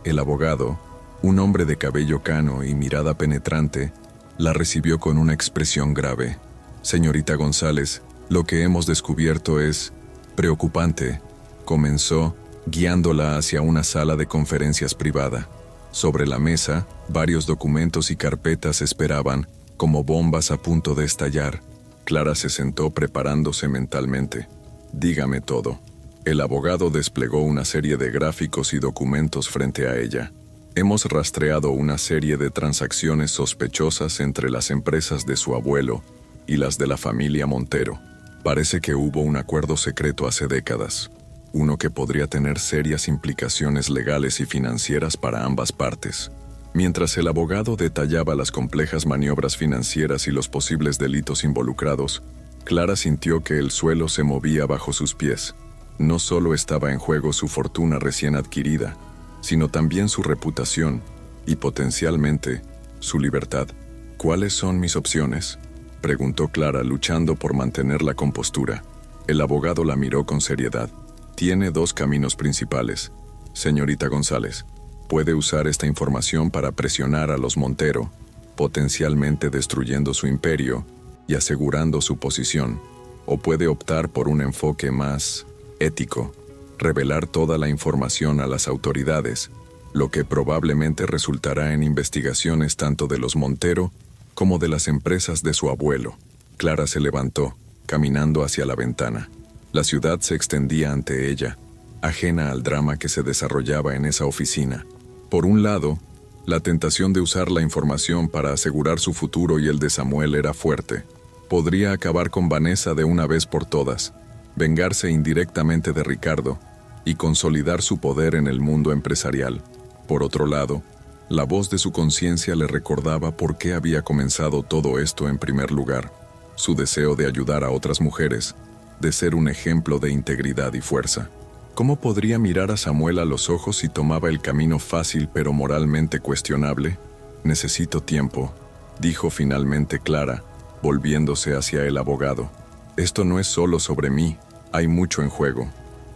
El abogado, un hombre de cabello cano y mirada penetrante, la recibió con una expresión grave. «Señorita González, lo que hemos descubierto es preocupante», comenzó, guiándola hacia una sala de conferencias privada. Sobre la mesa, varios documentos y carpetas esperaban, como bombas a punto de estallar. Clara se sentó preparándose mentalmente. «Dígame todo». El abogado desplegó una serie de gráficos y documentos frente a ella. «Hemos rastreado una serie de transacciones sospechosas entre las empresas de su abuelo y las de la familia Montero. Parece que hubo un acuerdo secreto hace décadas, uno que podría tener serias implicaciones legales y financieras para ambas partes. Mientras el abogado detallaba las complejas maniobras financieras y los posibles delitos involucrados, Clara sintió que el suelo se movía bajo sus pies. No solo estaba en juego su fortuna recién adquirida, sino también su reputación y, potencialmente, su libertad. ¿Cuáles son mis opciones?, preguntó Clara, luchando por mantener la compostura. El abogado la miró con seriedad. Tiene dos caminos principales, señorita González. Puede usar esta información para presionar a los Montero, potencialmente destruyendo su imperio y asegurando su posición, o puede optar por un enfoque más ético, revelar toda la información a las autoridades, lo que probablemente resultará en investigaciones tanto de los Montero como de las empresas de su abuelo. Clara se levantó, caminando hacia la ventana. La ciudad se extendía ante ella, ajena al drama que se desarrollaba en esa oficina. Por un lado, la tentación de usar la información para asegurar su futuro y el de Samuel era fuerte. Podría acabar con Vanessa de una vez por todas, vengarse indirectamente de Ricardo y consolidar su poder en el mundo empresarial. Por otro lado, la voz de su conciencia le recordaba por qué había comenzado todo esto en primer lugar: su deseo de ayudar a otras mujeres, de ser un ejemplo de integridad y fuerza. ¿Cómo podría mirar a Samuel a los ojos si tomaba el camino fácil pero moralmente cuestionable? Necesito tiempo, dijo finalmente Clara, volviéndose hacia el abogado. Esto no es solo sobre mí, hay mucho en juego.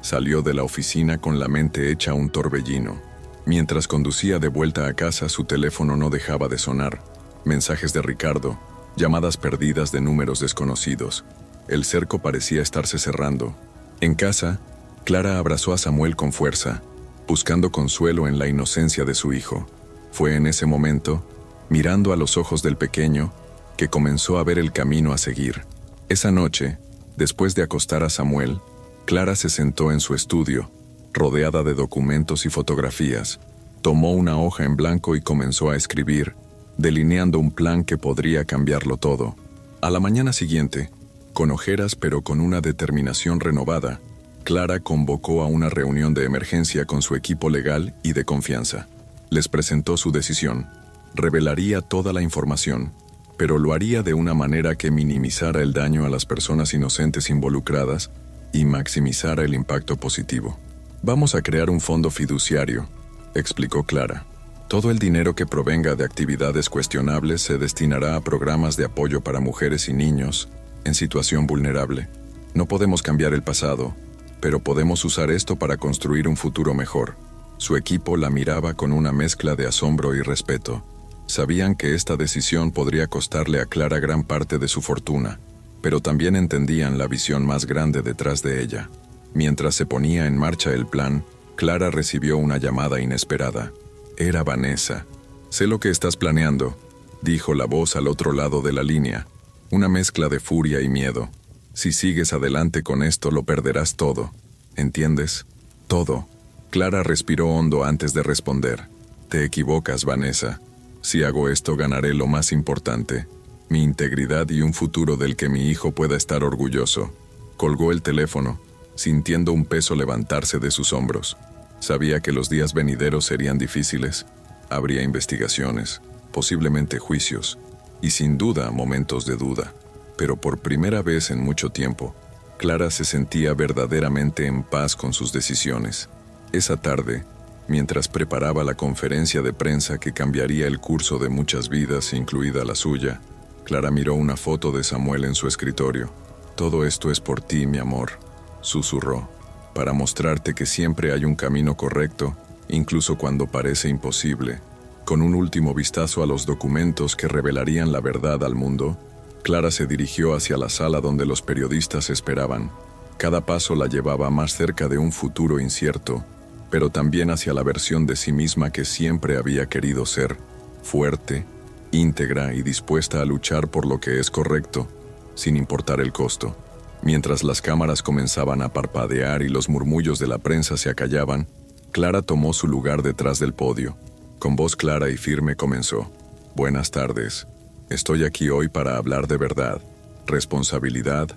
Salió de la oficina con la mente hecha un torbellino. Mientras conducía de vuelta a casa, su teléfono no dejaba de sonar. Mensajes de Ricardo, llamadas perdidas de números desconocidos. El cerco parecía estarse cerrando. En casa, Clara abrazó a Samuel con fuerza, buscando consuelo en la inocencia de su hijo. Fue en ese momento, mirando a los ojos del pequeño, que comenzó a ver el camino a seguir. Esa noche, después de acostar a Samuel, Clara se sentó en su estudio, rodeada de documentos y fotografías. Tomó una hoja en blanco y comenzó a escribir, delineando un plan que podría cambiarlo todo. A la mañana siguiente, con ojeras pero con una determinación renovada, Clara convocó a una reunión de emergencia con su equipo legal y de confianza. Les presentó su decisión. Revelaría toda la información, pero lo haría de una manera que minimizara el daño a las personas inocentes involucradas y maximizara el impacto positivo. Vamos a crear un fondo fiduciario, explicó Clara. Todo el dinero que provenga de actividades cuestionables se destinará a programas de apoyo para mujeres y niños en situación vulnerable. No podemos cambiar el pasado, pero podemos usar esto para construir un futuro mejor. Su equipo la miraba con una mezcla de asombro y respeto. Sabían que esta decisión podría costarle a Clara gran parte de su fortuna, pero también entendían la visión más grande detrás de ella. Mientras se ponía en marcha el plan, Clara recibió una llamada inesperada. Era Vanessa. «Sé lo que estás planeando», dijo la voz al otro lado de la línea, una mezcla de furia y miedo. «Si sigues adelante con esto, lo perderás todo. ¿Entiendes? Todo». Clara respiró hondo antes de responder. «Te equivocas, Vanessa. Si hago esto, ganaré lo más importante, mi integridad y un futuro del que mi hijo pueda estar orgulloso». Colgó el teléfono, sintiendo un peso levantarse de sus hombros. Sabía que los días venideros serían difíciles. Habría investigaciones, posiblemente juicios, y sin duda momentos de duda. Pero por primera vez en mucho tiempo, Clara se sentía verdaderamente en paz con sus decisiones. Esa tarde, mientras preparaba la conferencia de prensa que cambiaría el curso de muchas vidas, incluida la suya, Clara miró una foto de Samuel en su escritorio. «Todo esto es por ti, mi amor», susurró, «para mostrarte que siempre hay un camino correcto, incluso cuando parece imposible». Con un último vistazo a los documentos que revelarían la verdad al mundo, Clara se dirigió hacia la sala donde los periodistas esperaban. Cada paso la llevaba más cerca de un futuro incierto, pero también hacia la versión de sí misma que siempre había querido ser: fuerte, íntegra y dispuesta a luchar por lo que es correcto, sin importar el costo. Mientras las cámaras comenzaban a parpadear y los murmullos de la prensa se acallaban, Clara tomó su lugar detrás del podio. Con voz clara y firme comenzó: «Buenas tardes. Estoy aquí hoy para hablar de verdad, responsabilidad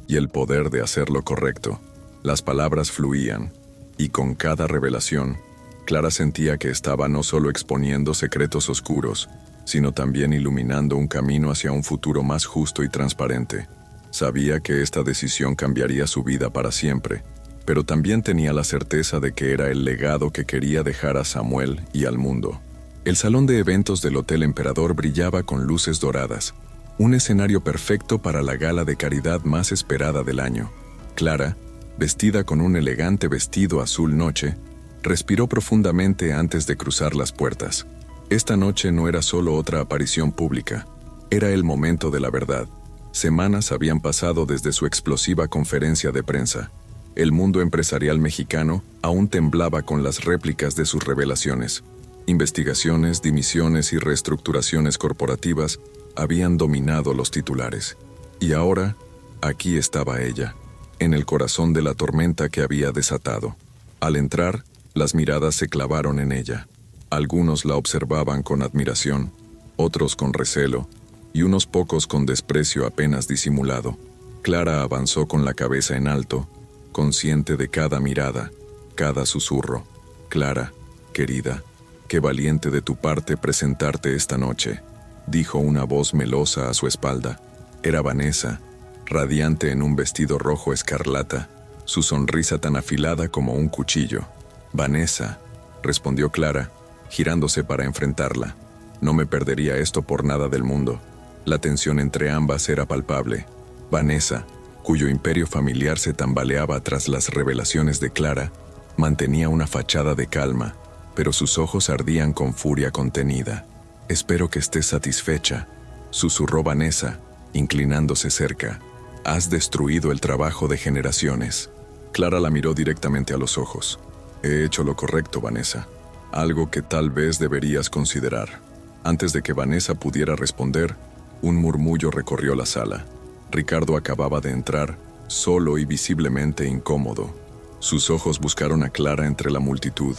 y el poder de hacer lo correcto. Las palabras fluían, y con cada revelación, Clara sentía que estaba no solo exponiendo secretos oscuros, sino también iluminando un camino hacia un futuro más justo y transparente. Sabía que esta decisión cambiaría su vida para siempre, pero también tenía la certeza de que era el legado que quería dejar a Samuel y al mundo. El salón de eventos del Hotel Emperador brillaba con luces doradas, un escenario perfecto para la gala de caridad más esperada del año. Clara, vestida con un elegante vestido azul noche, respiró profundamente antes de cruzar las puertas. Esta noche no era solo otra aparición pública, era el momento de la verdad. Semanas habían pasado desde su explosiva conferencia de prensa. El mundo empresarial mexicano aún temblaba con las réplicas de sus revelaciones. Investigaciones, dimisiones y reestructuraciones corporativas habían dominado los titulares. Y ahora, aquí estaba ella, en el corazón de la tormenta que había desatado. Al entrar, las miradas se clavaron en ella. Algunos la observaban con admiración, otros con recelo, y unos pocos con desprecio apenas disimulado. Clara avanzó con la cabeza en alto, consciente de cada mirada, cada susurro. «Clara, querida, qué valiente de tu parte presentarte esta noche», dijo una voz melosa a su espalda. Era Vanessa, radiante en un vestido rojo escarlata, su sonrisa tan afilada como un cuchillo. «Vanessa», respondió Clara, girándose para enfrentarla. «No me perdería esto por nada del mundo». La tensión entre ambas era palpable. Vanessa, cuyo imperio familiar se tambaleaba tras las revelaciones de Clara, mantenía una fachada de calma, pero sus ojos ardían con furia contenida. «Espero que estés satisfecha», susurró Vanessa, inclinándose cerca. «Has destruido el trabajo de generaciones». Clara la miró directamente a los ojos. «He hecho lo correcto, Vanessa. Algo que tal vez deberías considerar». Antes de que Vanessa pudiera responder, un murmullo recorrió la sala. Ricardo acababa de entrar, solo y visiblemente incómodo. Sus ojos buscaron a Clara entre la multitud,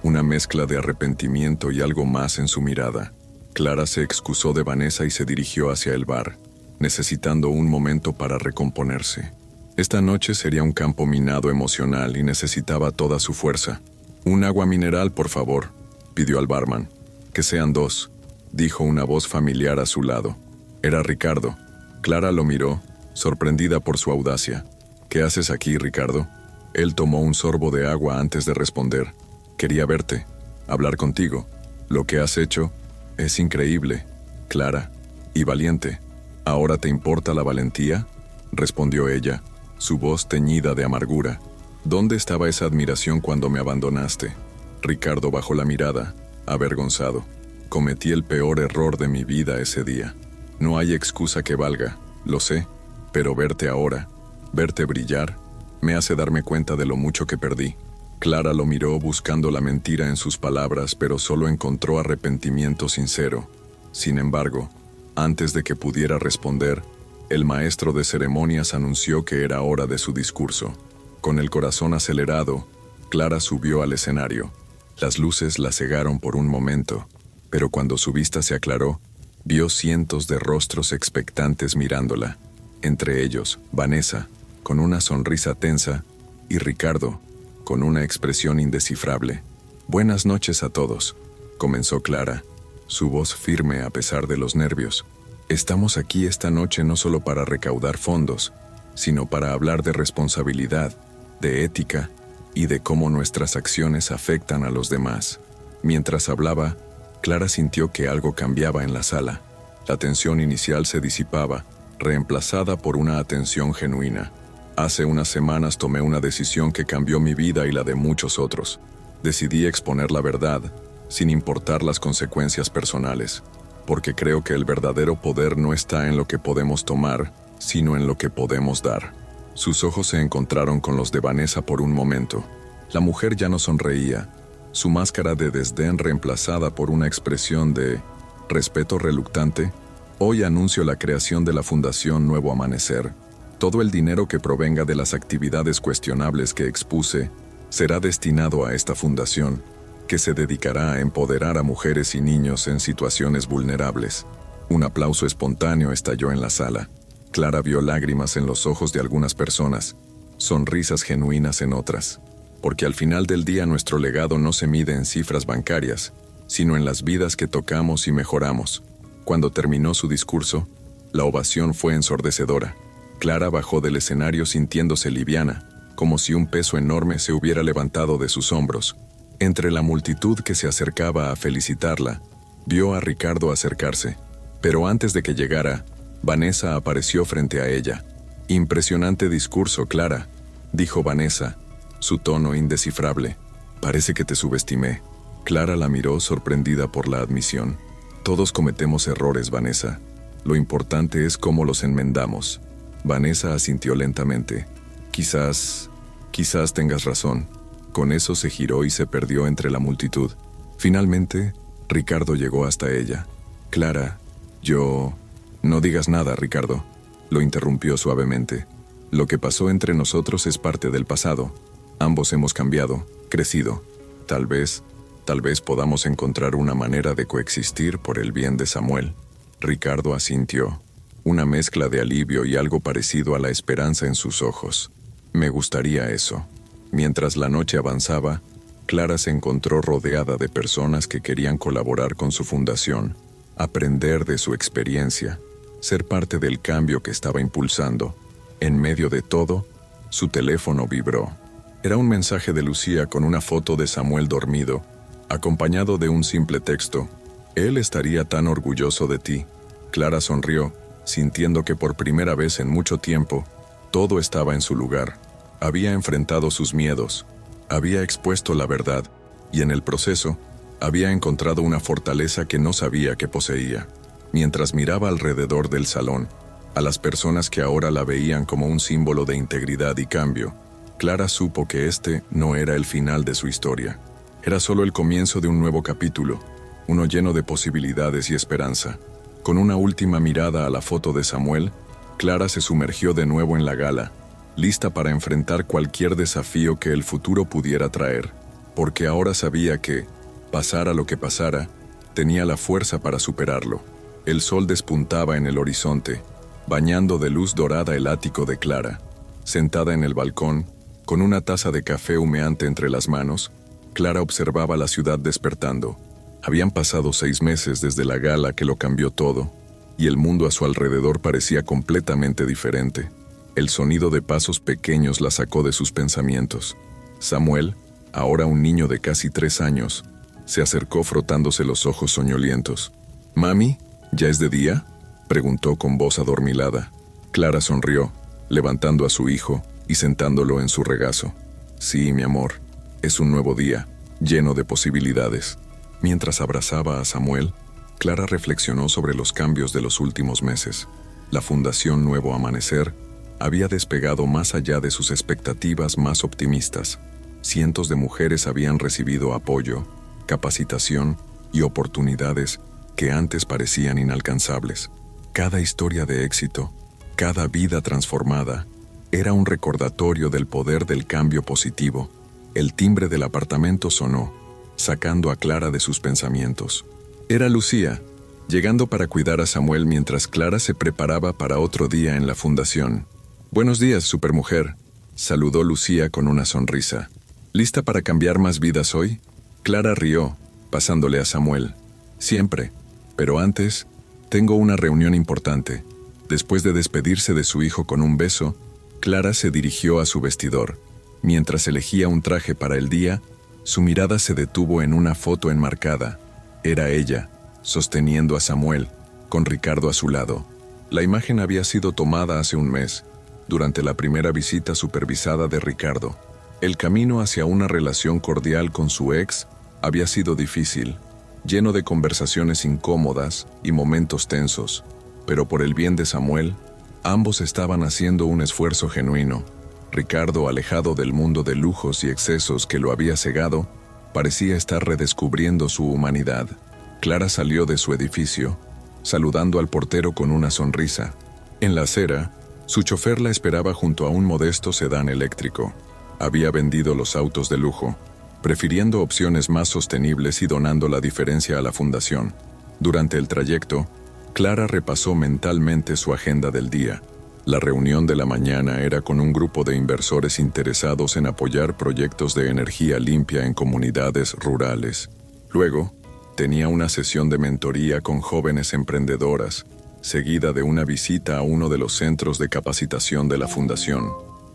una mezcla de arrepentimiento y algo más en su mirada. Clara se excusó de Vanessa y se dirigió hacia el bar, necesitando un momento para recomponerse. Esta noche sería un campo minado emocional y necesitaba toda su fuerza. «Un agua mineral, por favor», pidió al barman. «Que sean 2», dijo una voz familiar a su lado. Era Ricardo. Clara lo miró, sorprendida por su audacia. «¿Qué haces aquí, Ricardo?» Él tomó un sorbo de agua antes de responder. «Quería verte, hablar contigo. Lo que has hecho es increíble, Clara, y valiente». «¿Ahora te importa la valentía?», respondió ella, su voz teñida de amargura. «¿Dónde estaba esa admiración cuando me abandonaste?». Ricardo bajó la mirada, avergonzado. «Cometí el peor error de mi vida ese día. No hay excusa que valga, lo sé, pero verte ahora, verte brillar, me hace darme cuenta de lo mucho que perdí». Clara lo miró buscando la mentira en sus palabras, pero solo encontró arrepentimiento sincero. Sin embargo, antes de que pudiera responder, el maestro de ceremonias anunció que era hora de su discurso. Con el corazón acelerado, Clara subió al escenario. Las luces la cegaron por un momento, pero cuando su vista se aclaró, vio cientos de rostros expectantes mirándola, entre ellos Vanessa, con una sonrisa tensa, y Ricardo, con una expresión indescifrable. «Buenas noches a todos», comenzó Clara, su voz firme a pesar de los nervios. «Estamos aquí esta noche no solo para recaudar fondos, sino para hablar de responsabilidad, de ética y de cómo nuestras acciones afectan a los demás». Mientras hablaba, Clara sintió que algo cambiaba en la sala. La tensión inicial se disipaba, reemplazada por una atención genuina. «Hace unas semanas tomé una decisión que cambió mi vida y la de muchos otros. Decidí exponer la verdad, sin importar las consecuencias personales, porque creo que el verdadero poder no está en lo que podemos tomar, sino en lo que podemos dar». Sus ojos se encontraron con los de Vanessa por un momento. La mujer ya no sonreía, su máscara de desdén reemplazada por una expresión de respeto reluctante. «Hoy anuncio la creación de la Fundación Nuevo Amanecer. Todo el dinero que provenga de las actividades cuestionables que expuse será destinado a esta fundación, que se dedicará a empoderar a mujeres y niños en situaciones vulnerables». Un aplauso espontáneo estalló en la sala. Clara vio lágrimas en los ojos de algunas personas, sonrisas genuinas en otras, porque al final del día nuestro legado no se mide en cifras bancarias, sino en las vidas que tocamos y mejoramos. Cuando terminó su discurso, la ovación fue ensordecedora. Clara bajó del escenario sintiéndose liviana, como si un peso enorme se hubiera levantado de sus hombros. Entre la multitud que se acercaba a felicitarla, vio a Ricardo acercarse, pero antes de que llegara, Vanessa apareció frente a ella. «Impresionante discurso, Clara», dijo Vanessa, su tono indescifrable. «Parece que te subestimé». Clara la miró sorprendida por la admisión. «Todos cometemos errores, Vanessa. Lo importante es cómo los enmendamos». Vanessa asintió lentamente. Quizás tengas razón». Con eso se giró y se perdió entre la multitud. Finalmente, Ricardo llegó hasta ella. «Clara, No digas nada, Ricardo», lo interrumpió suavemente. «Lo que pasó entre nosotros es parte del pasado. Ambos hemos cambiado, crecido. Tal vez podamos encontrar una manera de coexistir por el bien de Samuel». Ricardo asintió, una mezcla de alivio y algo parecido a la esperanza en sus ojos. «Me gustaría eso». Mientras la noche avanzaba, Clara se encontró rodeada de personas que querían colaborar con su fundación, aprender de su experiencia, ser parte del cambio que estaba impulsando. En medio de todo, su teléfono vibró. Era un mensaje de Lucía con una foto de Samuel dormido, acompañado de un simple texto: «Él estaría tan orgulloso de ti». Clara sonrió, sintiendo que por primera vez en mucho tiempo, todo estaba en su lugar. Había enfrentado sus miedos, había expuesto la verdad, y en el proceso, había encontrado una fortaleza que no sabía que poseía. Mientras miraba alrededor del salón, a las personas que ahora la veían como un símbolo de integridad y cambio, Clara supo que este no era el final de su historia. Era solo el comienzo de un nuevo capítulo, uno lleno de posibilidades y esperanza. Con una última mirada a la foto de Samuel, Clara se sumergió de nuevo en la gala, lista para enfrentar cualquier desafío que el futuro pudiera traer, porque ahora sabía que, pasara lo que pasara, tenía la fuerza para superarlo. El sol despuntaba en el horizonte, bañando de luz dorada el ático de Clara. Sentada en el balcón, con una taza de café humeante entre las manos, Clara observaba la ciudad despertando. Habían pasado 6 meses desde la gala que lo cambió todo, y el mundo a su alrededor parecía completamente diferente. El sonido de pasos pequeños la sacó de sus pensamientos. Samuel, ahora un niño de casi 3 años, se acercó frotándose los ojos soñolientos. «Mami, ¿ya es de día?», preguntó con voz adormilada. Clara sonrió, levantando a su hijo y sentándolo en su regazo. «Sí, mi amor, es un nuevo día, lleno de posibilidades». Mientras abrazaba a Samuel, Clara reflexionó sobre los cambios de los últimos meses. La Fundación Nuevo Amanecer había despegado más allá de sus expectativas más optimistas. Cientos de mujeres habían recibido apoyo, capacitación y oportunidades que antes parecían inalcanzables. Cada historia de éxito, cada vida transformada, era un recordatorio del poder del cambio positivo. El timbre del apartamento sonó, sacando a Clara de sus pensamientos. Era Lucía, llegando para cuidar a Samuel mientras Clara se preparaba para otro día en la fundación. «Buenos días, supermujer», saludó Lucía con una sonrisa. «¿Lista para cambiar más vidas hoy?». Clara rió, pasándole a Samuel. «Siempre. Pero antes, tengo una reunión importante». Después de despedirse de su hijo con un beso, Clara se dirigió a su vestidor. Mientras elegía un traje para el día, su mirada se detuvo en una foto enmarcada. Era ella, sosteniendo a Samuel, con Ricardo a su lado. La imagen había sido tomada hace un mes, durante la primera visita supervisada de Ricardo. El camino hacia una relación cordial con su ex había sido difícil, lleno de conversaciones incómodas y momentos tensos, pero por el bien de Samuel, ambos estaban haciendo un esfuerzo genuino. Ricardo, alejado del mundo de lujos y excesos que lo había cegado, parecía estar redescubriendo su humanidad. Clara salió de su edificio, saludando al portero con una sonrisa. En la acera, su chofer la esperaba junto a un modesto sedán eléctrico. Había vendido los autos de lujo, prefiriendo opciones más sostenibles y donando la diferencia a la fundación. Durante el trayecto, Clara repasó mentalmente su agenda del día. La reunión de la mañana era con un grupo de inversores interesados en apoyar proyectos de energía limpia en comunidades rurales. Luego, tenía una sesión de mentoría con jóvenes emprendedoras, seguida de una visita a uno de los centros de capacitación de la fundación.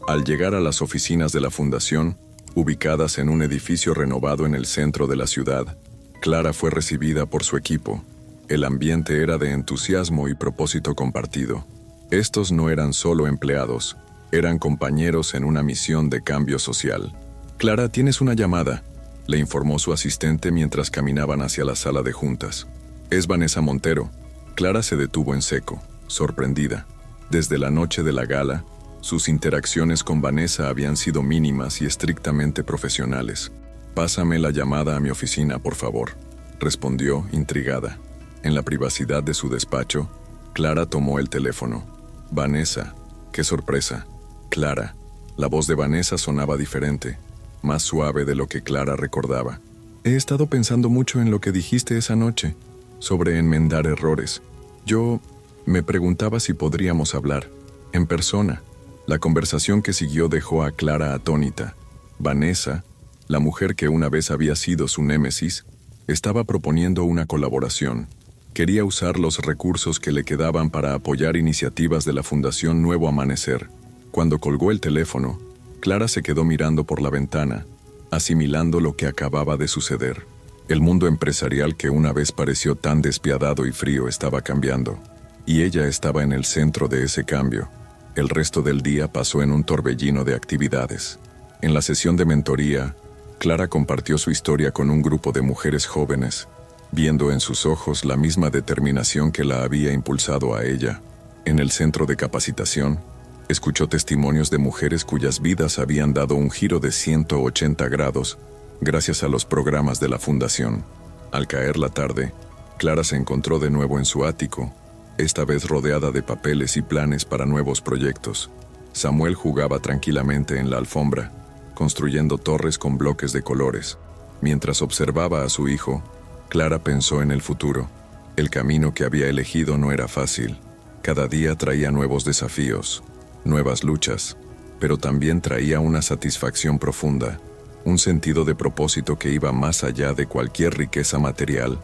Al llegar a las oficinas de la fundación, ubicadas en un edificio renovado en el centro de la ciudad, Clara fue recibida por su equipo. El ambiente era de entusiasmo y propósito compartido. Estos no eran solo empleados, eran compañeros en una misión de cambio social. «Clara, tienes una llamada», le informó su asistente mientras caminaban hacia la sala de juntas. «Es Vanessa Montero». Clara se detuvo en seco, sorprendida. Desde la noche de la gala, sus interacciones con Vanessa habían sido mínimas y estrictamente profesionales. «Pásame la llamada a mi oficina, por favor», respondió, intrigada. En la privacidad de su despacho, Clara tomó el teléfono. «Vanessa, qué sorpresa». «Clara». La voz de Vanessa sonaba diferente, más suave de lo que Clara recordaba. «He estado pensando mucho en lo que dijiste esa noche, sobre enmendar errores. Yo me preguntaba si podríamos hablar, en persona». La conversación que siguió dejó a Clara atónita. Vanessa, la mujer que una vez había sido su némesis, estaba proponiendo una colaboración. Quería usar los recursos que le quedaban para apoyar iniciativas de la Fundación Nuevo Amanecer. Cuando colgó el teléfono, Clara se quedó mirando por la ventana, asimilando lo que acababa de suceder. El mundo empresarial que una vez pareció tan despiadado y frío estaba cambiando, y ella estaba en el centro de ese cambio. El resto del día pasó en un torbellino de actividades. En la sesión de mentoría, Clara compartió su historia con un grupo de mujeres jóvenes, viendo en sus ojos la misma determinación que la había impulsado a ella. En el centro de capacitación, escuchó testimonios de mujeres cuyas vidas habían dado un giro de 180 grados gracias a los programas de la fundación. Al caer la tarde, Clara se encontró de nuevo en su ático, esta vez rodeada de papeles y planes para nuevos proyectos. Samuel jugaba tranquilamente en la alfombra, construyendo torres con bloques de colores. Mientras observaba a su hijo, Clara pensó en el futuro. El camino que había elegido no era fácil. Cada día traía nuevos desafíos, nuevas luchas, pero también traía una satisfacción profunda, un sentido de propósito que iba más allá de cualquier riqueza material.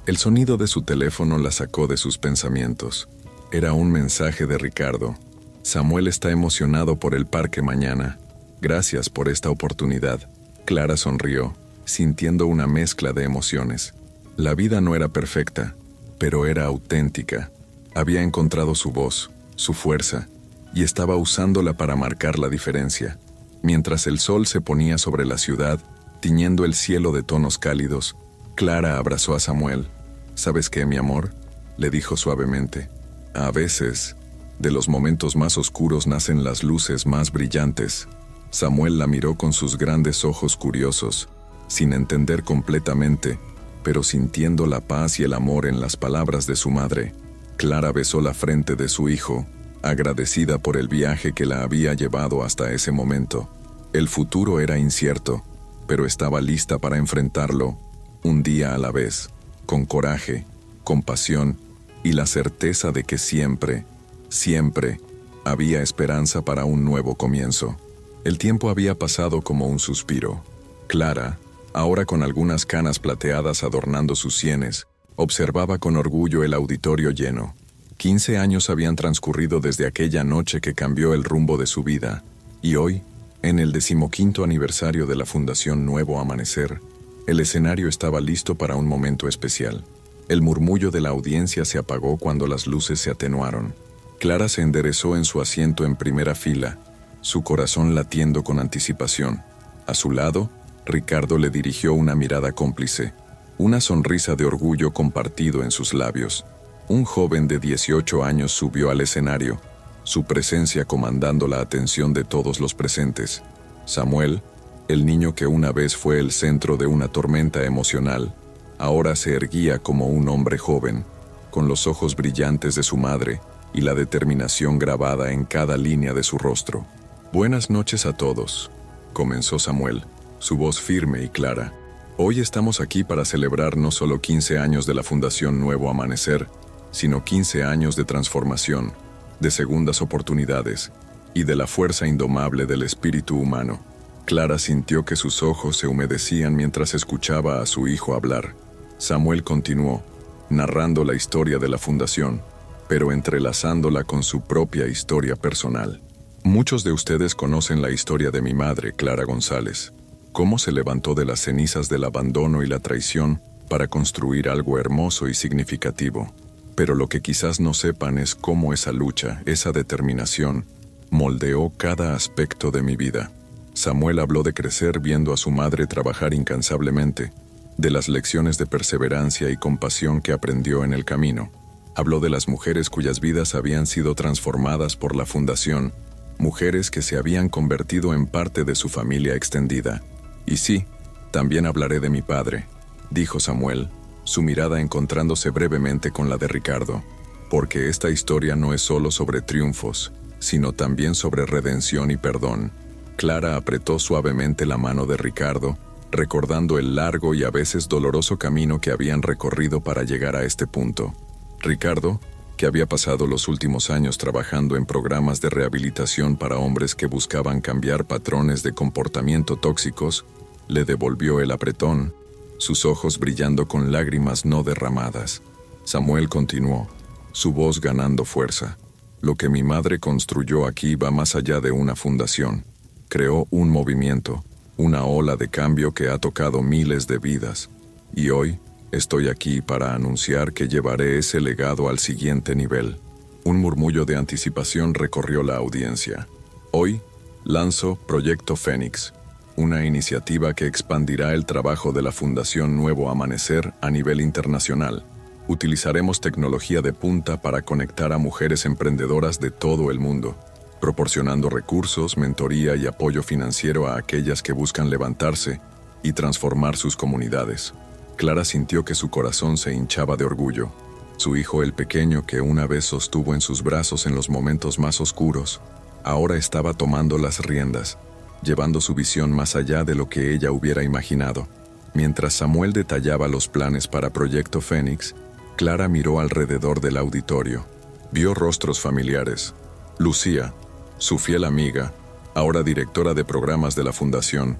El sonido de su teléfono la sacó de sus pensamientos. Era un mensaje de Ricardo. «Samuel está emocionado por el parque mañana. Gracias por esta oportunidad». Clara sonrió, sintiendo una mezcla de emociones. La vida no era perfecta, pero era auténtica. Había encontrado su voz, su fuerza, y estaba usándola para marcar la diferencia. Mientras el sol se ponía sobre la ciudad, tiñendo el cielo de tonos cálidos, Clara abrazó a Samuel. «¿Sabes qué, mi amor?», le dijo suavemente. «A veces, de los momentos más oscuros nacen las luces más brillantes». Samuel la miró con sus grandes ojos curiosos, sin entender completamente, pero sintiendo la paz y el amor en las palabras de su madre. Clara besó la frente de su hijo, agradecida por el viaje que la había llevado hasta ese momento. El futuro era incierto, pero estaba lista para enfrentarlo, un día a la vez, con coraje, compasión y la certeza de que siempre, siempre, había esperanza para un nuevo comienzo. El tiempo había pasado como un suspiro. Clara, ahora con algunas canas plateadas adornando sus sienes, observaba con orgullo el auditorio lleno. 15 años habían transcurrido desde aquella noche que cambió el rumbo de su vida, y hoy, en el 15º aniversario de la Fundación Nuevo Amanecer, el escenario estaba listo para un momento especial. El murmullo de la audiencia se apagó cuando las luces se atenuaron. Clara se enderezó en su asiento en primera fila, su corazón latiendo con anticipación. A su lado, Ricardo le dirigió una mirada cómplice, una sonrisa de orgullo compartido en sus labios. Un joven de 18 años subió al escenario, su presencia comandando la atención de todos los presentes. Samuel, el niño que una vez fue el centro de una tormenta emocional, ahora se erguía como un hombre joven, con los ojos brillantes de su madre y la determinación grabada en cada línea de su rostro. «Buenas noches a todos», comenzó Samuel, su voz firme y clara. «Hoy estamos aquí para celebrar no solo 15 años de la Fundación Nuevo Amanecer, sino 15 años de transformación, de segundas oportunidades y de la fuerza indomable del espíritu humano. Clara sintió que sus ojos se humedecían mientras escuchaba a su hijo hablar. Samuel continuó, narrando la historia de la fundación, pero entrelazándola con su propia historia personal. Muchos de ustedes conocen la historia de mi madre, Clara González, cómo se levantó de las cenizas del abandono y la traición para construir algo hermoso y significativo. Pero lo que quizás no sepan es cómo esa lucha, esa determinación, moldeó cada aspecto de mi vida. Samuel habló de crecer viendo a su madre trabajar incansablemente, de las lecciones de perseverancia y compasión que aprendió en el camino. Habló de las mujeres cuyas vidas habían sido transformadas por la fundación, mujeres que se habían convertido en parte de su familia extendida. Y sí, también hablaré de mi padre, dijo Samuel, su mirada encontrándose brevemente con la de Ricardo, porque esta historia no es solo sobre triunfos, sino también sobre redención y perdón. Clara apretó suavemente la mano de Ricardo, recordando el largo y a veces doloroso camino que habían recorrido para llegar a este punto. Ricardo, que había pasado los últimos años trabajando en programas de rehabilitación para hombres que buscaban cambiar patrones de comportamiento tóxicos, le devolvió el apretón, sus ojos brillando con lágrimas no derramadas. Samuel continuó, su voz ganando fuerza. Lo que mi madre construyó aquí va más allá de una fundación. Creó un movimiento, una ola de cambio que ha tocado miles de vidas. Y hoy, estoy aquí para anunciar que llevaré ese legado al siguiente nivel. Un murmullo de anticipación recorrió la audiencia. Hoy, lanzo Proyecto Fénix, una iniciativa que expandirá el trabajo de la Fundación Nuevo Amanecer a nivel internacional. Utilizaremos tecnología de punta para conectar a mujeres emprendedoras de todo el mundo, proporcionando recursos, mentoría y apoyo financiero a aquellas que buscan levantarse y transformar sus comunidades. Clara sintió que su corazón se hinchaba de orgullo. Su hijo, el pequeño que una vez sostuvo en sus brazos en los momentos más oscuros, ahora estaba tomando las riendas, llevando su visión más allá de lo que ella hubiera imaginado. Mientras Samuel detallaba los planes para Proyecto Fénix, Clara miró alrededor del auditorio. Vio rostros familiares. Lucía, su fiel amiga, ahora directora de programas de la Fundación.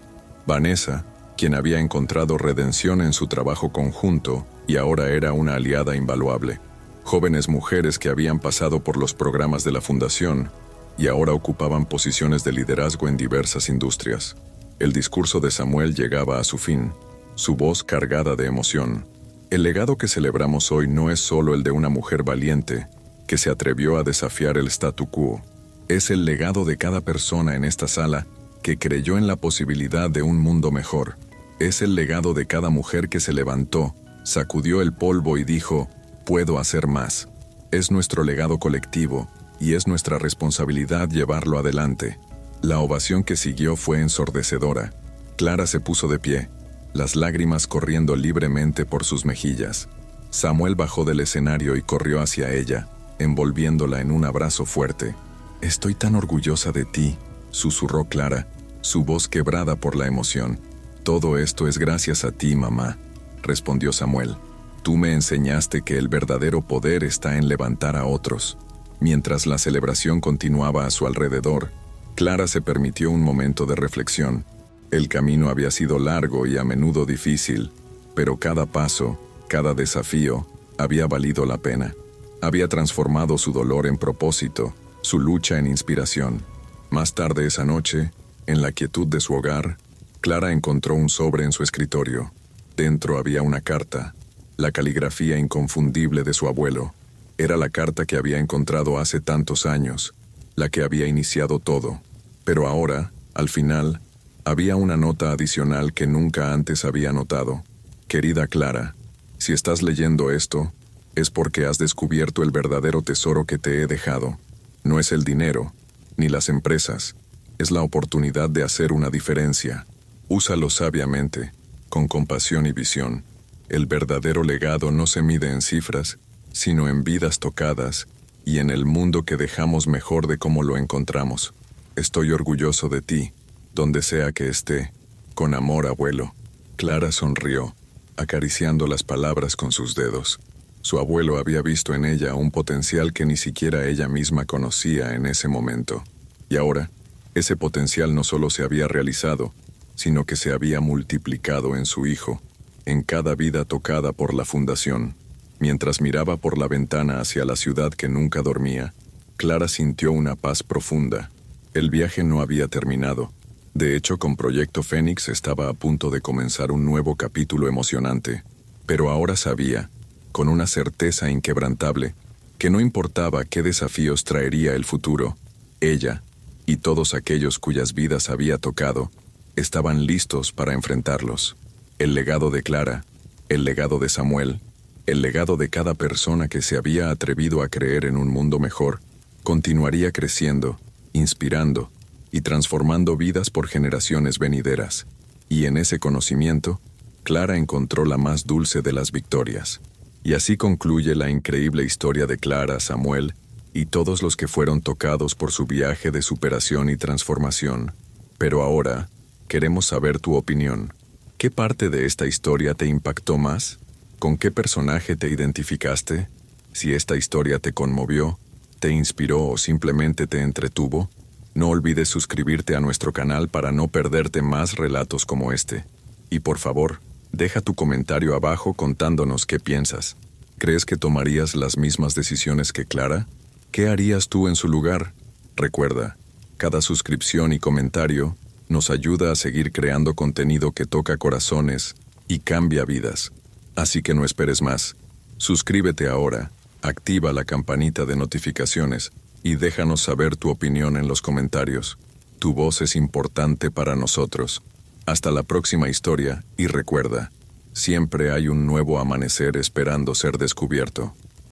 Vanessa, quien había encontrado redención en su trabajo conjunto y ahora era una aliada invaluable. Jóvenes mujeres que habían pasado por los programas de la Fundación y ahora ocupaban posiciones de liderazgo en diversas industrias. El discurso de Samuel llegaba a su fin, su voz cargada de emoción. El legado que celebramos hoy no es solo el de una mujer valiente que se atrevió a desafiar el statu quo. Es el legado de cada persona en esta sala que creyó en la posibilidad de un mundo mejor. Es el legado de cada mujer que se levantó, sacudió el polvo y dijo, puedo hacer más. Es nuestro legado colectivo y es nuestra responsabilidad llevarlo adelante. La ovación que siguió fue ensordecedora. Clara se puso de pie, las lágrimas corriendo libremente por sus mejillas. Samuel bajó del escenario y corrió hacia ella, envolviéndola en un abrazo fuerte. Estoy tan orgullosa de ti, susurró Clara, su voz quebrada por la emoción. Todo esto es gracias a ti, mamá, respondió Samuel. Tú me enseñaste que el verdadero poder está en levantar a otros. Mientras la celebración continuaba a su alrededor, Clara se permitió un momento de reflexión. El camino había sido largo y a menudo difícil, pero cada paso, cada desafío, había valido la pena. Había transformado su dolor en propósito, su lucha en inspiración. Más tarde esa noche, en la quietud de su hogar, Clara encontró un sobre en su escritorio. Dentro había una carta, la caligrafía inconfundible de su abuelo. Era la carta que había encontrado hace tantos años, la que había iniciado todo. Pero ahora, al final, había una nota adicional que nunca antes había notado. Querida Clara, si estás leyendo esto, es porque has descubierto el verdadero tesoro que te he dejado. No es el dinero, ni las empresas, es la oportunidad de hacer una diferencia. Úsalo sabiamente, con compasión y visión. El verdadero legado no se mide en cifras, sino en vidas tocadas y en el mundo que dejamos mejor de cómo lo encontramos. Estoy orgulloso de ti, donde sea que esté. Con amor, abuelo. Clara sonrió, acariciando las palabras con sus dedos. Su abuelo había visto en ella un potencial que ni siquiera ella misma conocía en ese momento. Y ahora, ese potencial no solo se había realizado, sino que se había multiplicado en su hijo, en cada vida tocada por la fundación. Mientras miraba por la ventana hacia la ciudad que nunca dormía, Clara sintió una paz profunda. El viaje no había terminado. De hecho, con Proyecto Fénix estaba a punto de comenzar un nuevo capítulo emocionante. Pero ahora sabía, con una certeza inquebrantable, que no importaba qué desafíos traería el futuro, ella, y todos aquellos cuyas vidas había tocado, estaban listos para enfrentarlos. El legado de Clara, el legado de Samuel, el legado de cada persona que se había atrevido a creer en un mundo mejor, continuaría creciendo, inspirando y transformando vidas por generaciones venideras. Y en ese conocimiento, Clara encontró la más dulce de las victorias. Y así concluye la increíble historia de Clara, Samuel y todos los que fueron tocados por su viaje de superación y transformación. Pero ahora, queremos saber tu opinión. ¿Qué parte de esta historia te impactó más? ¿Con qué personaje te identificaste? Si esta historia te conmovió, te inspiró o simplemente te entretuvo, no olvides suscribirte a nuestro canal para no perderte más relatos como este. Y por favor, deja tu comentario abajo contándonos qué piensas. ¿Crees que tomarías las mismas decisiones que Clara? ¿Qué harías tú en su lugar? Recuerda, cada suscripción y comentario nos ayuda a seguir creando contenido que toca corazones y cambia vidas. Así que no esperes más. Suscríbete ahora, activa la campanita de notificaciones y déjanos saber tu opinión en los comentarios. Tu voz es importante para nosotros. Hasta la próxima historia y recuerda, siempre hay un nuevo amanecer esperando ser descubierto.